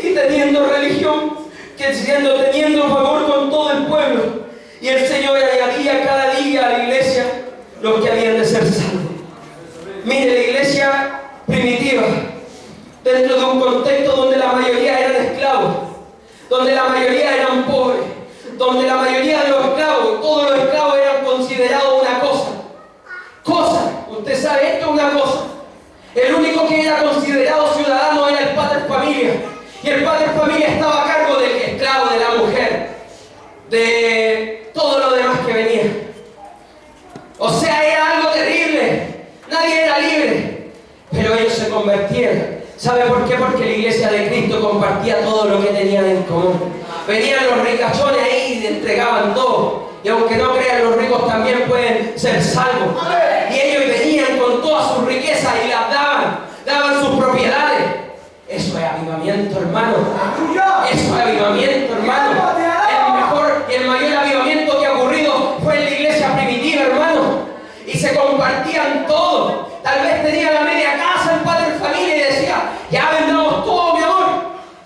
[SPEAKER 1] y teniendo religión, teniendo favor con todo el pueblo. Y el Señor añadía cada día a la iglesia los que habían de ser salvos. Mire, la iglesia primitiva, dentro de un contexto donde la mayoría eran esclavos, donde la mayoría eran pobres, donde la mayoría de los esclavos, todos los esclavos eran considerados una cosa. Usted sabe, esto es una cosa. El único que era considerado ciudadano era el padre de familia. Y el padre de familia estaba a cargo del esclavo, de la mujer, de todo lo demás que venía. O sea, era algo terrible. Nadie era libre. Pero ellos se convertían. ¿Sabe por qué? Porque la iglesia de Cristo compartía todo lo que tenían en común. Venían los ricachones ahí y entregaban todo. Y aunque no crean, los ricos también pueden ser salvos. Y ellos venían con todas sus riquezas y las daban sus propiedades. Eso es avivamiento, hermano. Eso es avivamiento, hermano. El mejor y el mayor avivamiento que ha ocurrido fue en la iglesia primitiva, hermano. Y se compartían todo. Tal vez tenía la media casa el padre de familia y decía: ya vendamos todo, mi amor.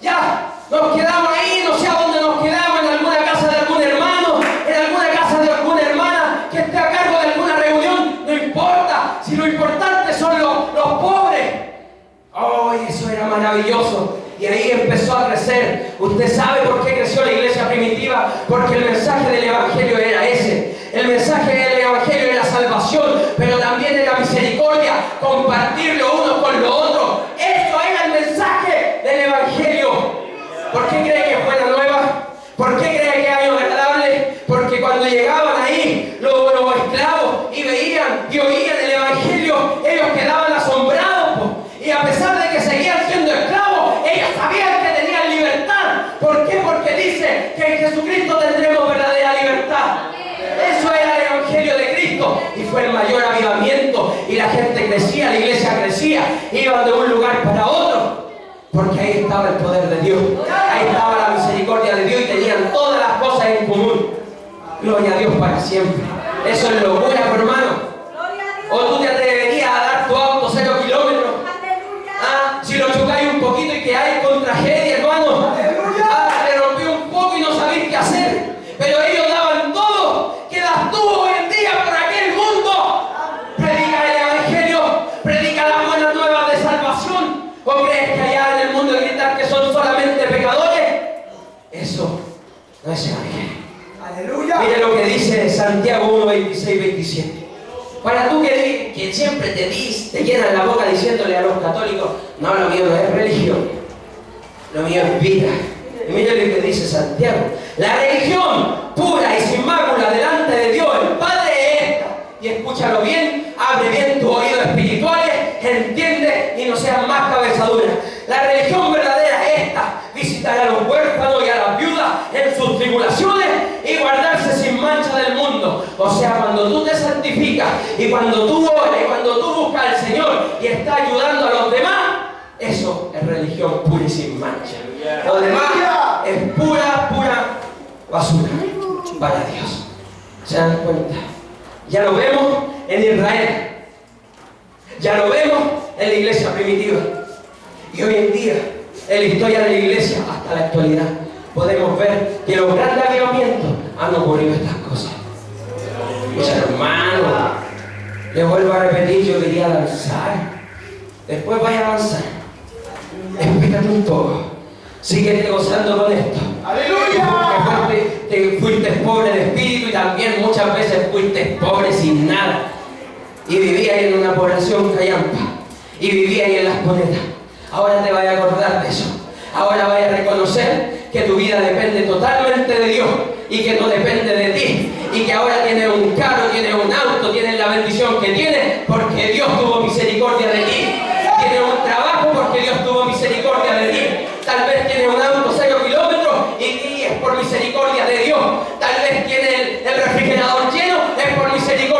[SPEAKER 1] Ya, nos quedamos ahí, no sé a dónde nos quedamos, en alguna casa de algún hermano, en alguna casa de alguna hermana que esté a cargo de alguna reunión. No importa, si lo importante son los pobres. ¡Oh, eso era maravilloso! Y ahí empezó a crecer. ¿Usted sabe por qué creció la iglesia primitiva? Porque el mensaje del evangelio era ese. El mensaje del evangelio era salvación, pero también era misericordia, compartir lo uno con lo otro. Eso era el mensaje del evangelio. ¿Por qué cree que es buena nueva? ¿Por qué cree que es año agradable? Porque cuando llegaban ahí los esclavos y veían y oían el evangelio, ellos quedaban asombrados, y a pesar de que seguían siendo esclavos, ellos sabían que tenían libertad. ¿Por qué? Porque dice que en Jesucristo tendremos verdadera libertad. Eso era el evangelio de Cristo y fue el mayor avivamiento, y la gente crecía, la iglesia crecía, iban de un lugar para otro, porque ahí estaba el poder de Dios, ahí estaba la misericordia de Dios y tenían todas las cosas en común. Gloria a Dios para siempre. Eso es locura, hermano. O tú te atreverías a dar tu auto 0 kilómetros. Si lo chocáis un poquito y que hay con tragedia, hermano. Le rompió un poco y no sabéis qué hacer. Pero ellos daban todo. ¿Qué das tú hoy en día por aquel mundo? Predica el evangelio, predica las buenas nuevas de salvación. ¿O crees que allá en el mundo gritar que son solamente pecadores? Eso no es evangelio.
[SPEAKER 2] Aleluya.
[SPEAKER 1] Mire lo que dice Santiago 1, 26, 27. Para tú que siempre te llenan la boca diciéndole a los católicos: no, lo mío no es religión, lo mío es vida. Y mire lo que dice Santiago: la religión pura y sin mácula delante de Dios el Padre es esta. Y escúchalo bien, abre bien tus oídos espirituales, entiende y no seas más cabezadura. La religión verdadera es esta: visitar a los huérfanos y a las viudas en sus tribulaciones y guardarse sin mancha del mundo. O sea, cuando tú te santificas y cuando tú oras y cuando tú buscas al Señor y estás ayudando a los demás, eso es religión pura y sin mancha. Lo demás es pura basura para Dios. ¿Se dan cuenta? Ya lo vemos en Israel, ya lo vemos en la iglesia primitiva, y hoy en día en la historia de la iglesia hasta la actualidad podemos ver que los grandes avivamientos han ocurrido estas cosas. Mis hermanos, les vuelvo a repetir, yo quería danzar. Después vaya a avanzar. Espérate un poco. Síguete gozando con esto.
[SPEAKER 2] ¡Aleluya!
[SPEAKER 1] Te fuiste pobre de espíritu y también muchas veces fuiste pobre sin nada. Y vivías en una población callampa. Y vivías en las monedas. Ahora te vayas a acordar de eso. Ahora vayas a reconocer que tu vida depende totalmente de Dios y que no depende de ti. Y que ahora tienes un carro, tienes un auto, tienes la bendición que tienes porque Dios tuvo misericordia de ti. Tienes un trabajo porque Dios tuvo misericordia de ti. Tal vez tienes un auto 0 kilómetros y es por misericordia de Dios. Tal vez tienes el refrigerador lleno, es por misericordia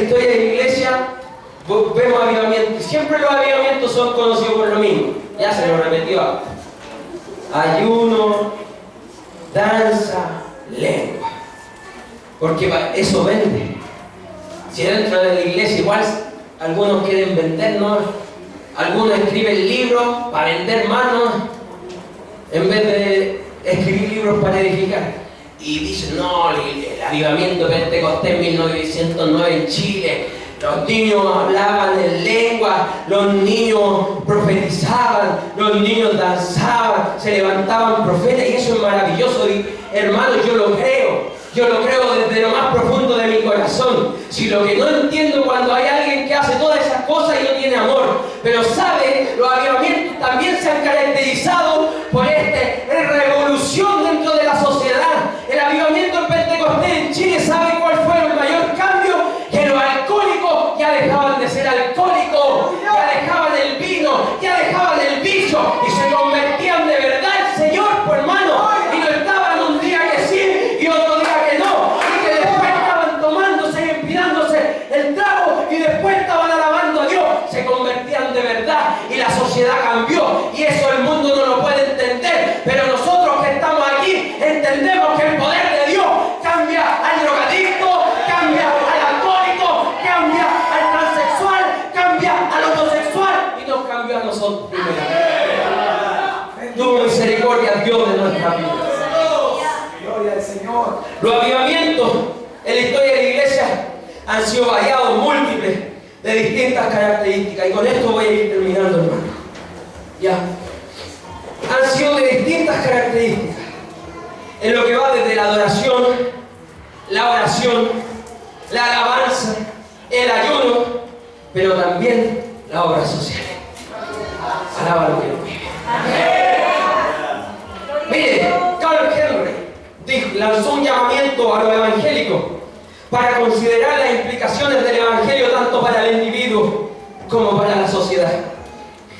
[SPEAKER 1] historia de la iglesia vemos avivamientos. Siempre los avivamientos son conocidos por lo mismo. Ya se lo repetió. Ayuno, danza, lengua. Porque eso vende. Si dentro de la iglesia igual algunos quieren vender, ¿no? Algunos escriben libros para vender más, ¿no? En vez de escribir libros para edificar. Y dicen, no, el avivamiento Pentecostés en 1909 en Chile, los niños hablaban en lengua, los niños profetizaban, los niños danzaban, se levantaban profetas, y eso es maravilloso. Y, hermanos, yo lo creo desde lo más profundo de mi corazón. Si lo que no entiendo cuando hay alguien que hace todas esas cosas y no tiene amor, pero sabe, los avivamientos también se han caracterizado por revolución dentro de la sociedad. El avivamiento en Pentecostés en Chile, ¿sabe cuál fue el mayor cambio? Que los alcohólicos ya dejaban de ser alcohólicos, ya dejaban el vino, ya dejaban el vicio y se convertían de verdad al Señor, por hermano. Y no estaban un día que sí y otro día que no, y que después estaban tomándose y empinándose el trago y después estaban alabando a Dios. Se convertían de verdad y la sociedad cambió, y eso el mundo no lo puede entender, pero nosotros que estamos aquí entendemos que el poder de Dios cambia al drogadicto, cambia al alcohólico, cambia al transexual, cambia al homosexual y nos cambió a nosotros primero. Tu misericordia, Dios, de nuestra vida.
[SPEAKER 2] Gloria al Señor.
[SPEAKER 1] Los avivamientos en la historia de la iglesia han sido variados, múltiples, de distintas características, y con esto voy a ir terminando, hermano. Ya. Han sido de distintas características, en lo que va desde la adoración, la oración, la alabanza, el ayuno, pero también la obra social. Alaba lo que lo vive. Mire, Carl Henry lanzó un llamamiento a los evangélicos para considerar las implicaciones del evangelio tanto para el individuo como para la sociedad.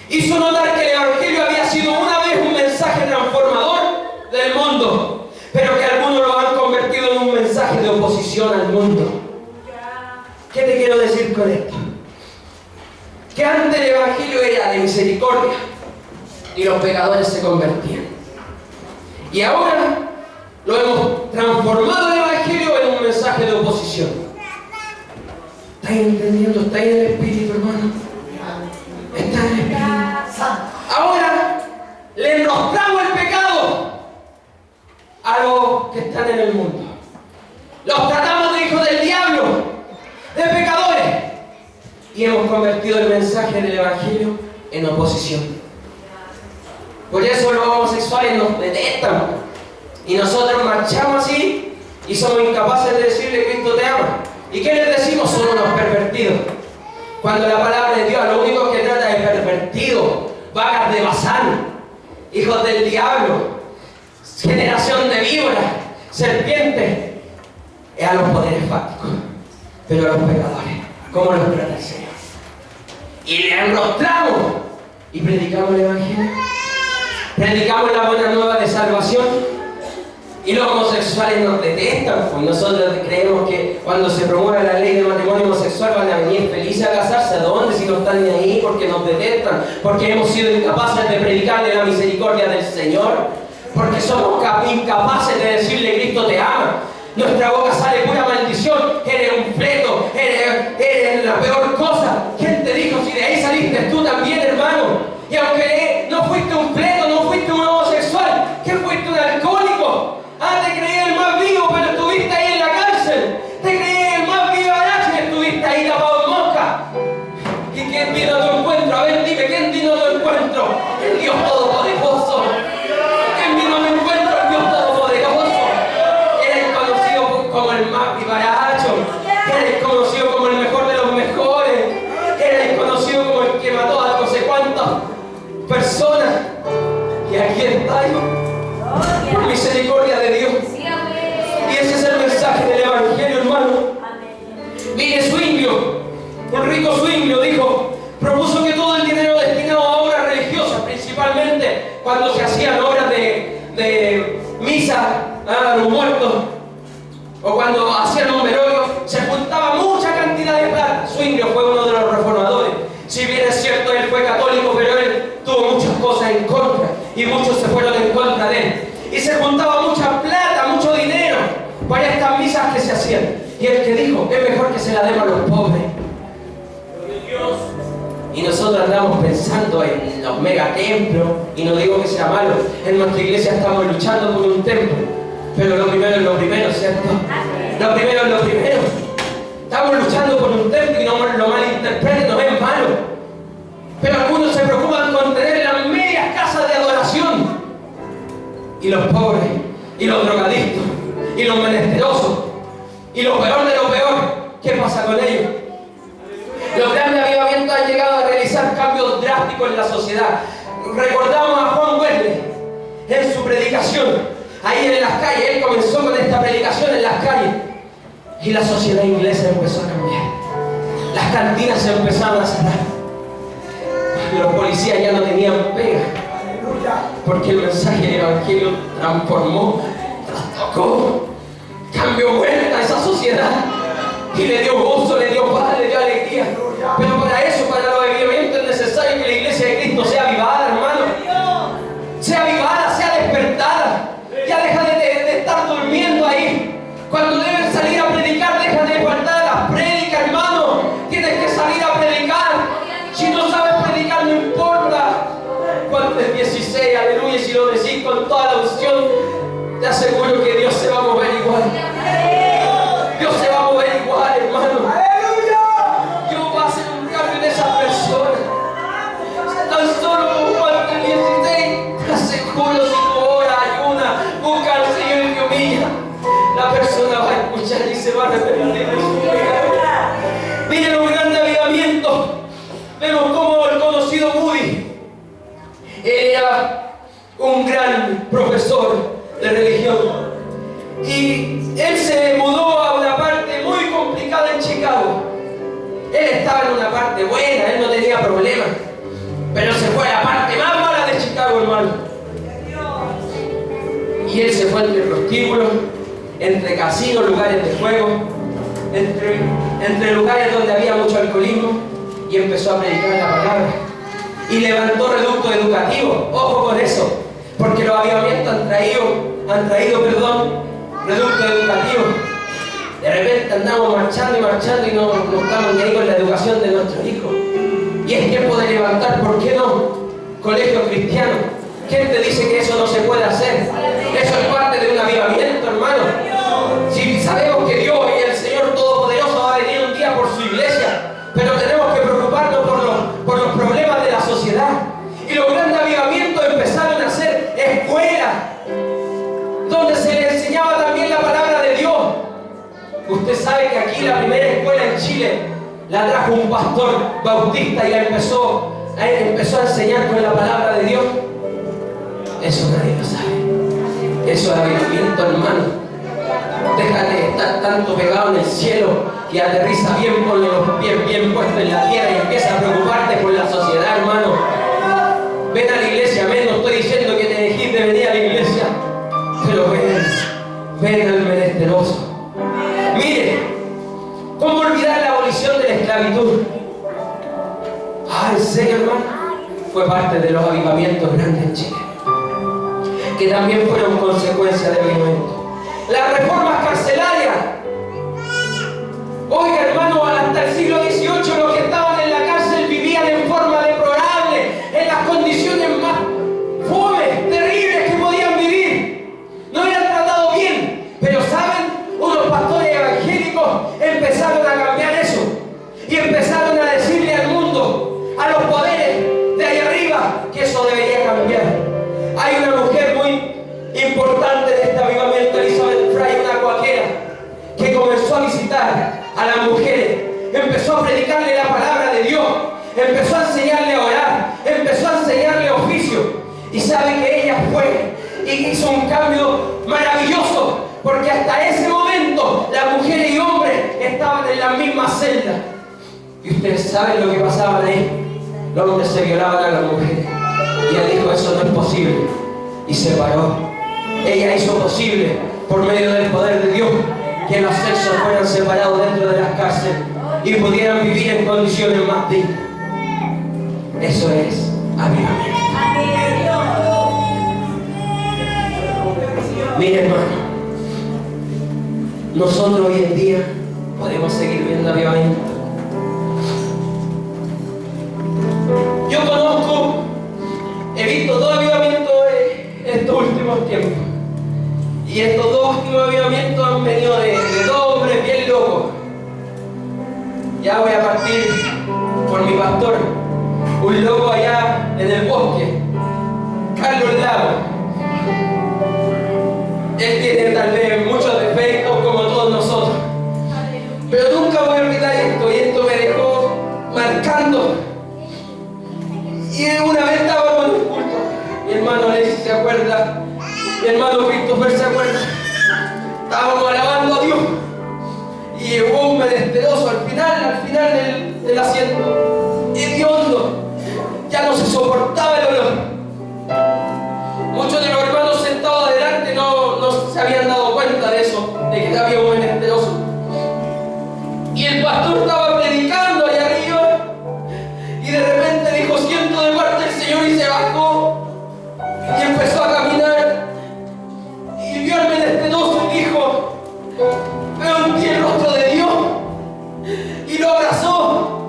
[SPEAKER 1] Hizo notar que el evangelio había sido una vez un mensaje transformador del mundo, pero que algunos lo han convertido en un mensaje de oposición al mundo. ¿Qué te quiero decir con esto? Que antes el evangelio era de misericordia y los pecadores se convertían. Y ahora lo hemos transformado el evangelio en un mensaje de oposición. ¿Estáis entendiendo? ¿Estáis en el espíritu, hermano? ¿Está en el espíritu? Ahora le enrostramos el pecado a los que están en el mundo. Los tratamos de hijos del diablo, de pecadores, y hemos convertido el mensaje del evangelio en oposición. Por eso los homosexuales nos detestan, y nosotros marchamos así y somos incapaces de decirle que Cristo te ama. ¿Y qué les decimos? Son unos pervertidos. Cuando la palabra de Dios lo único que trata es pervertidos, vagas de Bazán, hijos del diablo, generación de víboras, serpientes, es a los poderes fácticos, pero a los pecadores, ¿cómo los trata el Señor? Y le enrostramos y predicamos el evangelio, predicamos la buena nueva de salvación. Y los homosexuales nos detestan, pues nosotros creemos que cuando se promueve la ley de matrimonio homosexual van a venir felices a casarse. ¿A dónde? Si no están ni ahí, porque nos detestan, porque hemos sido incapaces de predicarle la misericordia del Señor, porque somos incapaces de decirle Cristo te ama. Nuestra boca sale pura maldición, eres un fleto, eres la peor cosa. ¿Quién te dijo? Si de ahí saliste tú también, hermano. Y aunque no fuiste un fleto, no fuiste un homosexual, ¿qué fuiste? Un alcohólico. Ah, te creí el más vivo, pero estuviste ahí en la cárcel. Te creí el más vivaracho y estuviste ahí tapado en mosca. ¿Y quién vino a tu encuentro? A ver, dime, ¿quién vino a tu encuentro? El Dios Todopoderoso. ¿Quién vino a tu encuentro? El Dios Todopoderoso. Eres conocido como el más vivaracho. Eres conocido como el mejor de los mejores. Eres conocido como el que mató a no sé cuántas personas. Y aquí estáis. Por misericordia de Dios. Y ese es el mensaje del evangelio, hermano. Mire, Zwinglio, un rico Zwinglio propuso que todo el dinero destinado a obras religiosas, principalmente cuando se hacían obras de misa a los muertos, o cuando hacían un velorio, se juntaba mucha cantidad de plata y muchos se fueron en contra de él. Y se juntaba mucha plata, mucho dinero para estas misas que se hacían. Y el que dijo, es mejor que se la demos a los pobres. Y nosotros andamos pensando en los megatemplos, y no digo que sea malo, en nuestra iglesia estamos luchando por un templo, pero lo primero es lo primero, ¿cierto? Lo primero es lo primero. Estamos luchando por un templo y no lo malinterpreten, no es malo. Pero algunos se preocupan con tener las medias casas de adoración. Y los pobres, y los drogadictos, y los menesterosos, y lo peor de lo peor, ¿qué pasa con ellos? Los grandes avivamientos han llegado a realizar cambios drásticos en la sociedad. Recordamos a Juan Wesley en su predicación, ahí en las calles. Él comenzó con esta predicación en las calles. Y la sociedad inglesa empezó a cambiar. Las cantinas se empezaron a cerrar. Los policías ya no tenían pega. Porque el mensaje del Evangelio transformó, trastocó, cambió vuelta a esa sociedad. Y le dio gozo, le dio paz, le dio alegría. Pero para eso, para los avivamientos, es necesario que la iglesia de Cristo sea avivada, hermano. Sea avivada, sea despertada. Ya deja de estar durmiendo ahí. Cuando deben salir a predicar, deja de faltar a las prédicas, hermano. Tienes que salir a predicar. Si no sabes predicar, no importa. Cuando es 16, aleluya, si lo decís con toda la unción, te aseguro que Dios se va a mover igual. Dios se va a mover igual, hermano. Dios va a hacer un cambio en esas personas. Tan solo cuando es 16, te aseguro, si tu hora ayuna, busca al Señor y te humilla, la persona va a escuchar y se va a arrepentir de su pecado. Miren un gran avivamiento. Vemos como el conocido Moody, él era un gran profesor de religión. Y él se mudó a una parte muy complicada en Chicago. Él estaba en una parte buena, él no tenía problemas. Pero se fue a la parte más mala de Chicago, hermano. Y él se fue entre prostíbulos, entre casinos, lugares de juego, entre lugares donde había mucho alcoholismo, y empezó a predicar la palabra. Y levantó reductos educativos. Ojo con eso, porque los avivamientos han traído reductos educativos. De repente andamos marchando y no estamos ni ahí con la educación de nuestros hijos. Y es tiempo de levantar, ¿por qué no? Colegios cristianos. ¿Quién te dice que eso no se puede hacer? Eso es parte de un avivamiento, hermano. Si sabemos que Dios y el Señor Todopoderoso va a venir un día por su iglesia, pero tenemos que preocuparnos por los problemas de la sociedad. Y los grandes avivamientos empezaron a ser escuelas donde se le enseñaba también la palabra de Dios. Usted sabe que aquí la primera escuela en Chile la trajo un pastor bautista y la empezó a enseñar con la palabra de Dios. Eso nadie lo sabe. Eso es avivamiento, hermano. Déjate de estar tanto pegado en el cielo que aterriza bien, ponle los pies bien puestos en la tierra y empieza a preocuparte por la sociedad, hermano. Ven a la iglesia, amén. No estoy diciendo que te dejes de venir a la iglesia, pero ven al menesteroso. Mire, ¿cómo olvidar la abolición de la esclavitud? ¿En serio, hermano? Fue parte de los avivamientos grandes en Chile, que también fueron consecuencia de avivamiento. Las reformas carcelarias. Oiga, hermano, hasta el siglo XVIII los que estaban en la cárcel vivían en forma deplorable, en las condiciones más fomes, terribles que podían vivir. No eran tratados bien, pero ¿saben? Unos pastores evangélicos empezaron a cambiar eso y empezaron a decirle al mundo, a los poderes de ahí arriba, que eso debería cambiar. Hay una mujer muy importante de este avivamiento, Elizabeth Fry, una cuáquera, que comenzó a visitar a las mujeres, empezó a predicarle la palabra de Dios, empezó a enseñarle a orar, empezó a enseñarle oficio. Y sabe que ella fue y hizo un cambio maravilloso, porque hasta ese momento las mujeres y hombres estaban en la misma celda. Y ustedes saben lo que pasaba ahí. Los hombres se violaban a las mujeres. Y ella dijo, eso no es posible. Y se paró. Ella hizo posible, por medio del poder de Dios, que los sexos fueran separados dentro de las cárceles y pudieran vivir en condiciones más dignas. Eso es avivamiento. Mire, hermano, nosotros hoy en día podemos seguir viendo avivamiento. Yo conozco, he visto dos avivamientos estos últimos tiempos. Y estos dos últimos avivamientos han venido de dos hombres bien locos. Ya voy a partir por mi pastor, un loco allá en el bosque, Carlos Lago. Él tiene tal vez muchos defectos como todos nosotros, pero nunca voy a olvidar esto, y esto me dejó marcando. Y una vez estábamos en un culto, mi hermano Alexis se acuerda, mi hermano Christopher se acuerda, estábamos alabando a Dios y llegó un menesteroso al final del asiento, hediondo, ya no se soportaba el olor. Muchos de los hermanos sentados adelante no se habían dado cuenta de eso, de que había un menesteroso. Y el pastor estaba predicando allá arriba y de repente dijo: siento de parte del Señor, y se bajó y empezó a caminar y vio al menesteroso y dijo: veo en ti el rostro de Dios, y lo abrazó.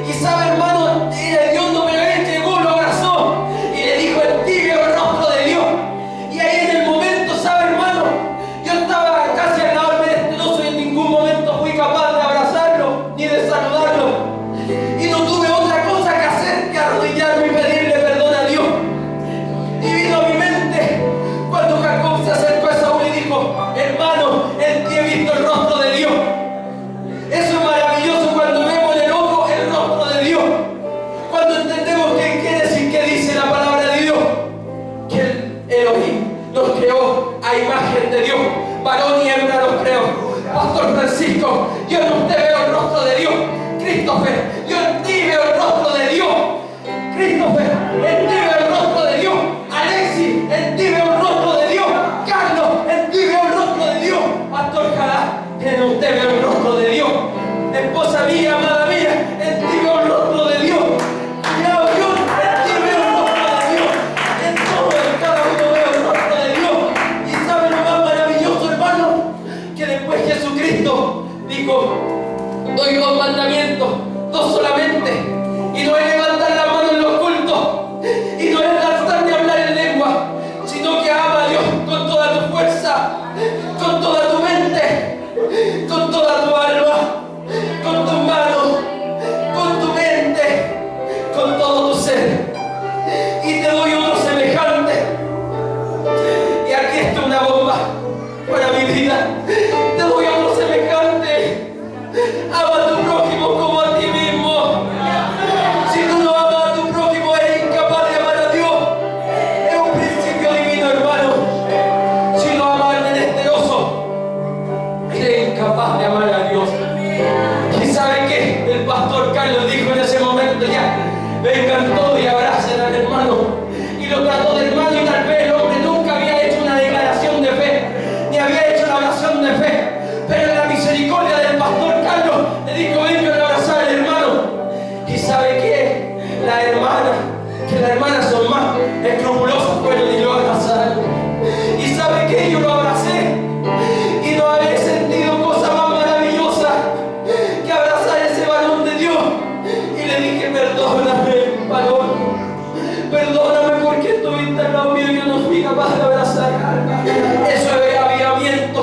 [SPEAKER 1] Y sabe, hermano, era hediondo, pero él llegó, lo abrazó y le dijo: en ti veo el rostro de Dios. Y ahí en el momento, sabe, hermano, yo estaba casi al lado del menesteroso y en ningún momento fui capaz de abrazarlo ni de saludarlo, y no tuve otra cosa que hacer que arrodillarme y pedirle perdón a Dios. Y vino a mi mente cuando Jacob se acercó a Saúl y dijo: hermano, en ti he visto el rostro de Dios. Eso es maravilloso cuando vemos en el ojo el rostro de Dios, cuando entendemos qué quiere decir, qué dice la palabra de Dios, que el Elohim nos creó a imagen de Dios, varón y hembra nos creó. Pastor Francisco, yo en usted veo el rostro de Dios. Christopher, yo en ti veo el rostro de Dios. Christopher, en ti veo el rostro de Dios. Alexis, en ti veo el rostro de Dios. Carlos, en ti veo el rostro de Dios. Pastor Jalá, en usted veo el rostro de Dios. Esposa mía, amada mía, en ti veo el rostro de Dios. Cuidado, Dios, en ti veo el rostro de Dios. En todo, en cada uno veo el rostro de Dios. Y sabe lo más maravilloso, hermano, que después Jesucristo dijo: doy dos mandamientos, dos solamente, y no es levantar la mano en los cultos, y no es tratar de hablar en lengua, sino que ama a Dios con toda tu fuerza, con toda tu mente, con toda tu alma, con tus manos, con tu mente, con todo tu ser. Y te doy otro semejante. Y aquí está una bomba para mi vida. Te doy otro semejante. Ama a tu prójimo como a ti mismo. Si tú no amas a tu prójimo, eres incapaz de amar a Dios. Es un principio divino, hermano. Si no amas al menesteroso, eres incapaz de amar a Dios. ¿Y sabe qué? El pastor Carlos dijo en ese momento: ya, vengan todos y abracen al hermano. Y lo trató de hermano, y tal vez el hombre nunca había hecho una declaración de fe, ni había hecho una oración de fe. Pero en la misericordia del pastor Carlos le dijo: vengan a abrazar al hermano. ¿Y sabe qué? Las hermanas son más escrupulosas, fueron y lo abrazaron. ¿Y sabe qué? Yo lo abracé y no había sentido cosa más maravillosa que abrazar a ese varón de Dios. Y le dije: perdóname, varón, perdóname porque estuviste al lado mío y yo no fui capaz de abrazar. Eso es avivamiento,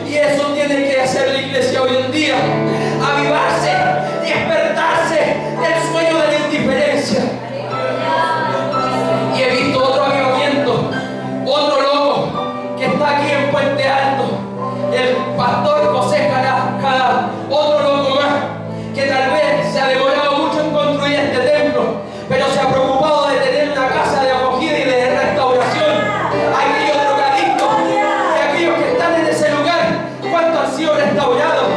[SPEAKER 1] y eso tiene que hacer la iglesia hoy en día: avivarse, despertarse del sueño de la indiferencia. Y he visto otro avivamiento, otro loco que está aquí en Puente Alto, el pastor José Jalá, otro loco más que tal vez se ha demorado mucho en construir este templo, pero se ha preocupado de tener una casa de acogida y de restauración. Aquellos drogadictos y aquellos que están en ese lugar, ¿cuántos han sido restaurados?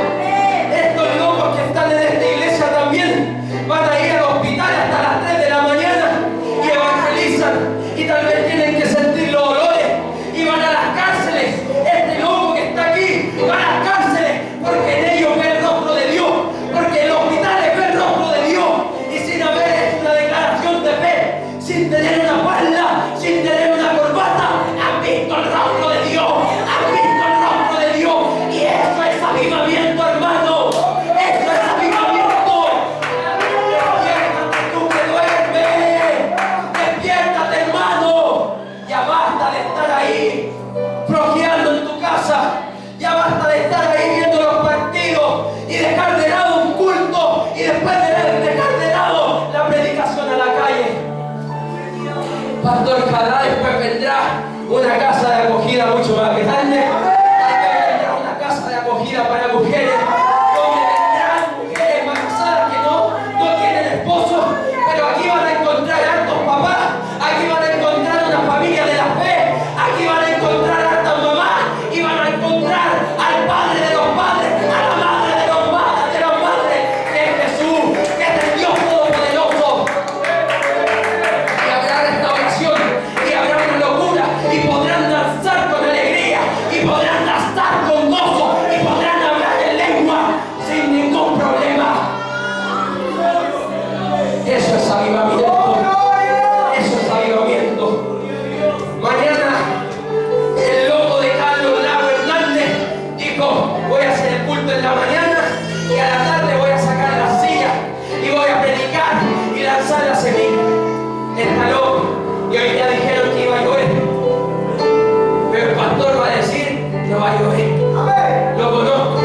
[SPEAKER 1] vida mucho más grande. Hay que encontrar una casa de acogida para mujeres, donde vendrán mujeres embarazadas que no tienen esposo, pero aquí van a encontrar hartos papás, aquí van a encontrar una familia de la fe, aquí van a encontrar hartas mamás y van a encontrar al Padre de los padres, a la Madre de los madres, que es Jesús, que es el Dios Todopoderoso. Y habrá restauración y habrá una locura y podrán danzar con alegría y podrán danzar con gozo y podrán hablar en lengua sin ningún problema. Eso es avivamiento. Eso es avivamiento. Mañana el loco de Carlos Lago Hernández dijo: voy a hacer el culto en la mañana y a la tarde voy a sacar la silla y voy a predicar y lanzar la semilla. Está loco. Y hoy ya dijeron que iba a llover, pero el pastor va a decir: no va a llover. Lo conozco.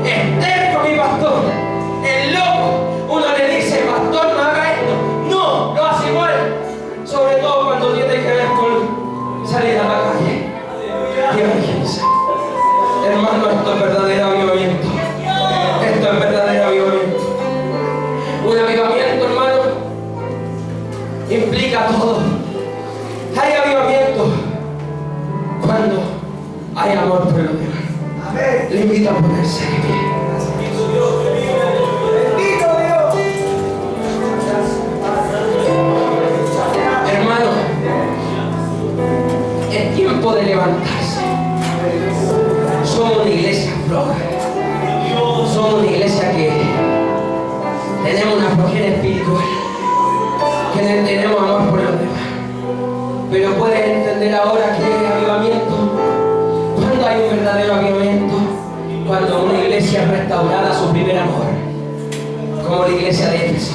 [SPEAKER 1] Es terco mi pastor. El loco. Uno le dice: pastor, no haga esto. No, lo hace igual. Sobre todo cuando tiene que ver con salir a la calle. ¡Qué vergüenza! Hermano, esto es verdadero avivamiento. Esto es verdadero avivamiento. Un avivamiento, hermano, implica todo. Hay avivamiento cuando hay amor por los demás. Le invito a ponerse de pie. Hermano, es tiempo de levantarse. Somos una iglesia floja. Somos una iglesia que tenemos una flojera espiritual, que no tenemos amor por los demás. Pero puedes entender ahora que es avivamiento. Cuando hay un verdadero avivamiento, cuando una iglesia es restaurada a su primer amor, como la iglesia de Éfeso.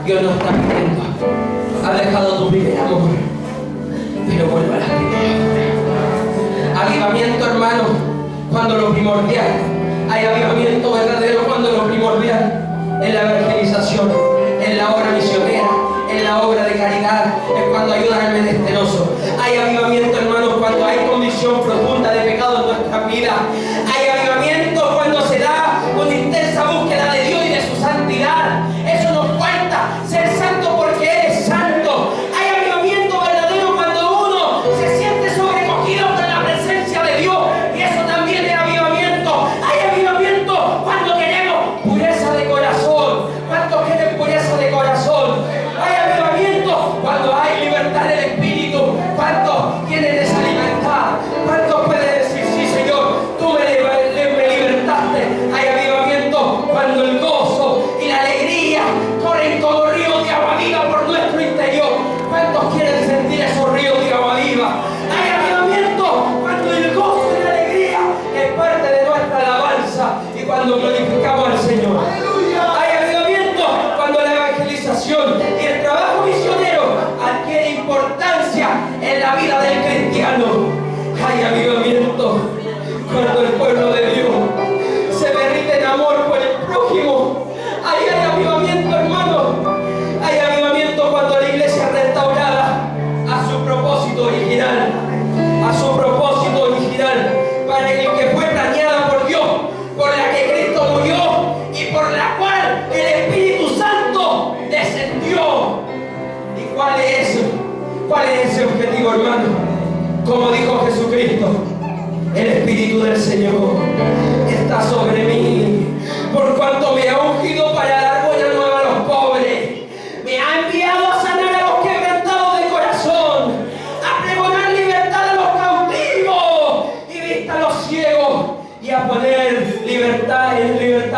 [SPEAKER 1] Dios nos está pidiendo: has dejado tu primer amor, pero vuelve a la primera. Avivamiento, hermano, cuando lo primordial. Hay avivamiento verdadero cuando lo primordial en la evangelización, en la obra misionera, en la obra de caridad, es cuando ayudan al menesteroso. Hay avivamiento, hermanos, cuando hay convicción profunda de pecado en nuestra vida. Hay avivamiento cuando se da una intensa búsqueda de Dios y de su santidad. Eso nos cuenta ser santo porque eres santo. Hay avivamiento verdadero cuando uno se siente sobrecogido por la presencia de Dios, y eso también es avivamiento. Hay avivamiento cuando queremos pureza de corazón. ¿Cuántos quieren pureza de corazón? Hay avivamiento cuando hay libertad del espíritu. ¿Cuántos quieren esa libertad? ¿Cuántos pueden decir: sí, Señor, tú me libertaste? Hay avivamiento cuando el gozo y la alegría corren como ríos de agua viva por nuestro interior. ¿Cuántos quieren sentir esos ríos de agua viva? Hay avivamiento cuando el gozo y la alegría es parte de nuestra alabanza y cuando glorificamos al Señor. Hay avivamiento cuando la evangelización y el trabajo misionero adquiere importancia en la vida del cristiano. Hay avivamiento cuando el pueblo de Dios se derrite en amor por el prójimo. Ahí hay avivamiento, hermano. Hay avivamiento cuando la iglesia es restaurada a su propósito original. A su propósito original, para el que fue planeada por Dios, por la que Cristo murió y por la cual el Espíritu Santo descendió. ¿Y cuál es eso? ¿Cuál es ese objetivo, hermano? Como dijo Jesucristo: el Espíritu del Señor está sobre mí, por cuanto me ha ungido para dar buena nueva a los pobres. Me ha enviado a sanar a los quebrantados de corazón, a pregonar libertad a los cautivos y vista a los ciegos, y a poner libertad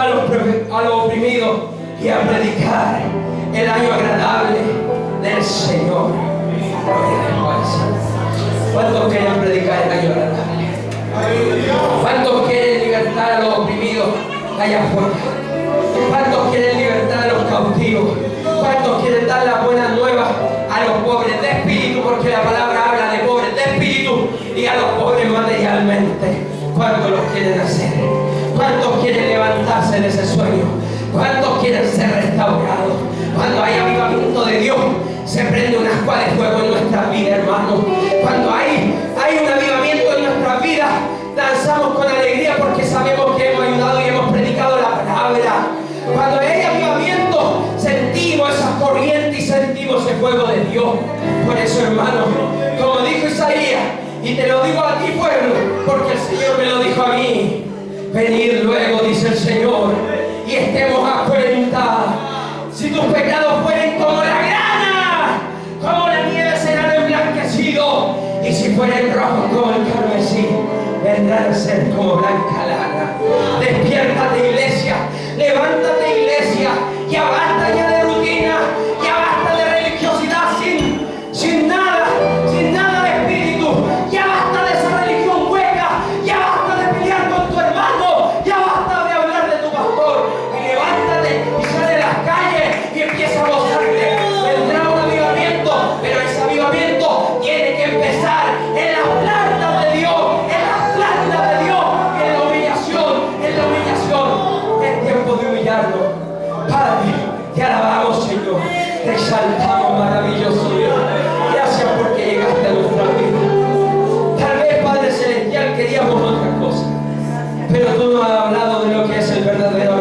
[SPEAKER 1] a los oprimidos, y a predicar el año agradable del Señor. ¿Cuántos quieren predicar el año agradable? ¿Cuántos quieren libertar a los oprimidos allá afuera? ¿Cuántos quieren libertar a los cautivos? ¿Cuántos quieren dar la buena nueva a los pobres de espíritu? Porque la palabra habla de pobres de espíritu y a los pobres materialmente. ¿Cuántos los quieren hacer? ¿Cuántos quieren levantarse de ese sueño? ¿Cuántos quieren ser restaurados? Cuando hay avivamiento de Dios, se prende una ascua de fuego en nuestra vida, hermano. Cuando hay un avivamiento en nuestra hermano. Como dijo Isaías, y te lo digo a ti, pueblo, porque el Señor me lo dijo a mí. Venid luego, dice el Señor, y estemos a cuenta. Si tus pecados fueren como la grana, como la nieve serán emblanquecidos, y si fueren rojos como el carmesí, vendrán a ser como blanca lana. Despiértate, iglesia, levántate, iglesia, ya basta ya de rutina, ya basta de religiosidad sin nada de espíritu, ya basta de esa religión hueca, ya basta de pelear con tu hermano, ya basta de hablar de tu pastor, y levántate y sale a las calles y empieza a gozarte. Vendrá un avivamiento, pero ese avivamiento tiene que empezar en las plantas de Dios, en la humillación. Es tiempo de humillarnos. Padre, te alabamos, Señor, te exaltamos, maravilloso Dios. Gracias porque llegaste a nuestra vida. Tal vez, Padre Celestial, queríamos otra cosa, pero tú nos has hablado de lo que es el verdadero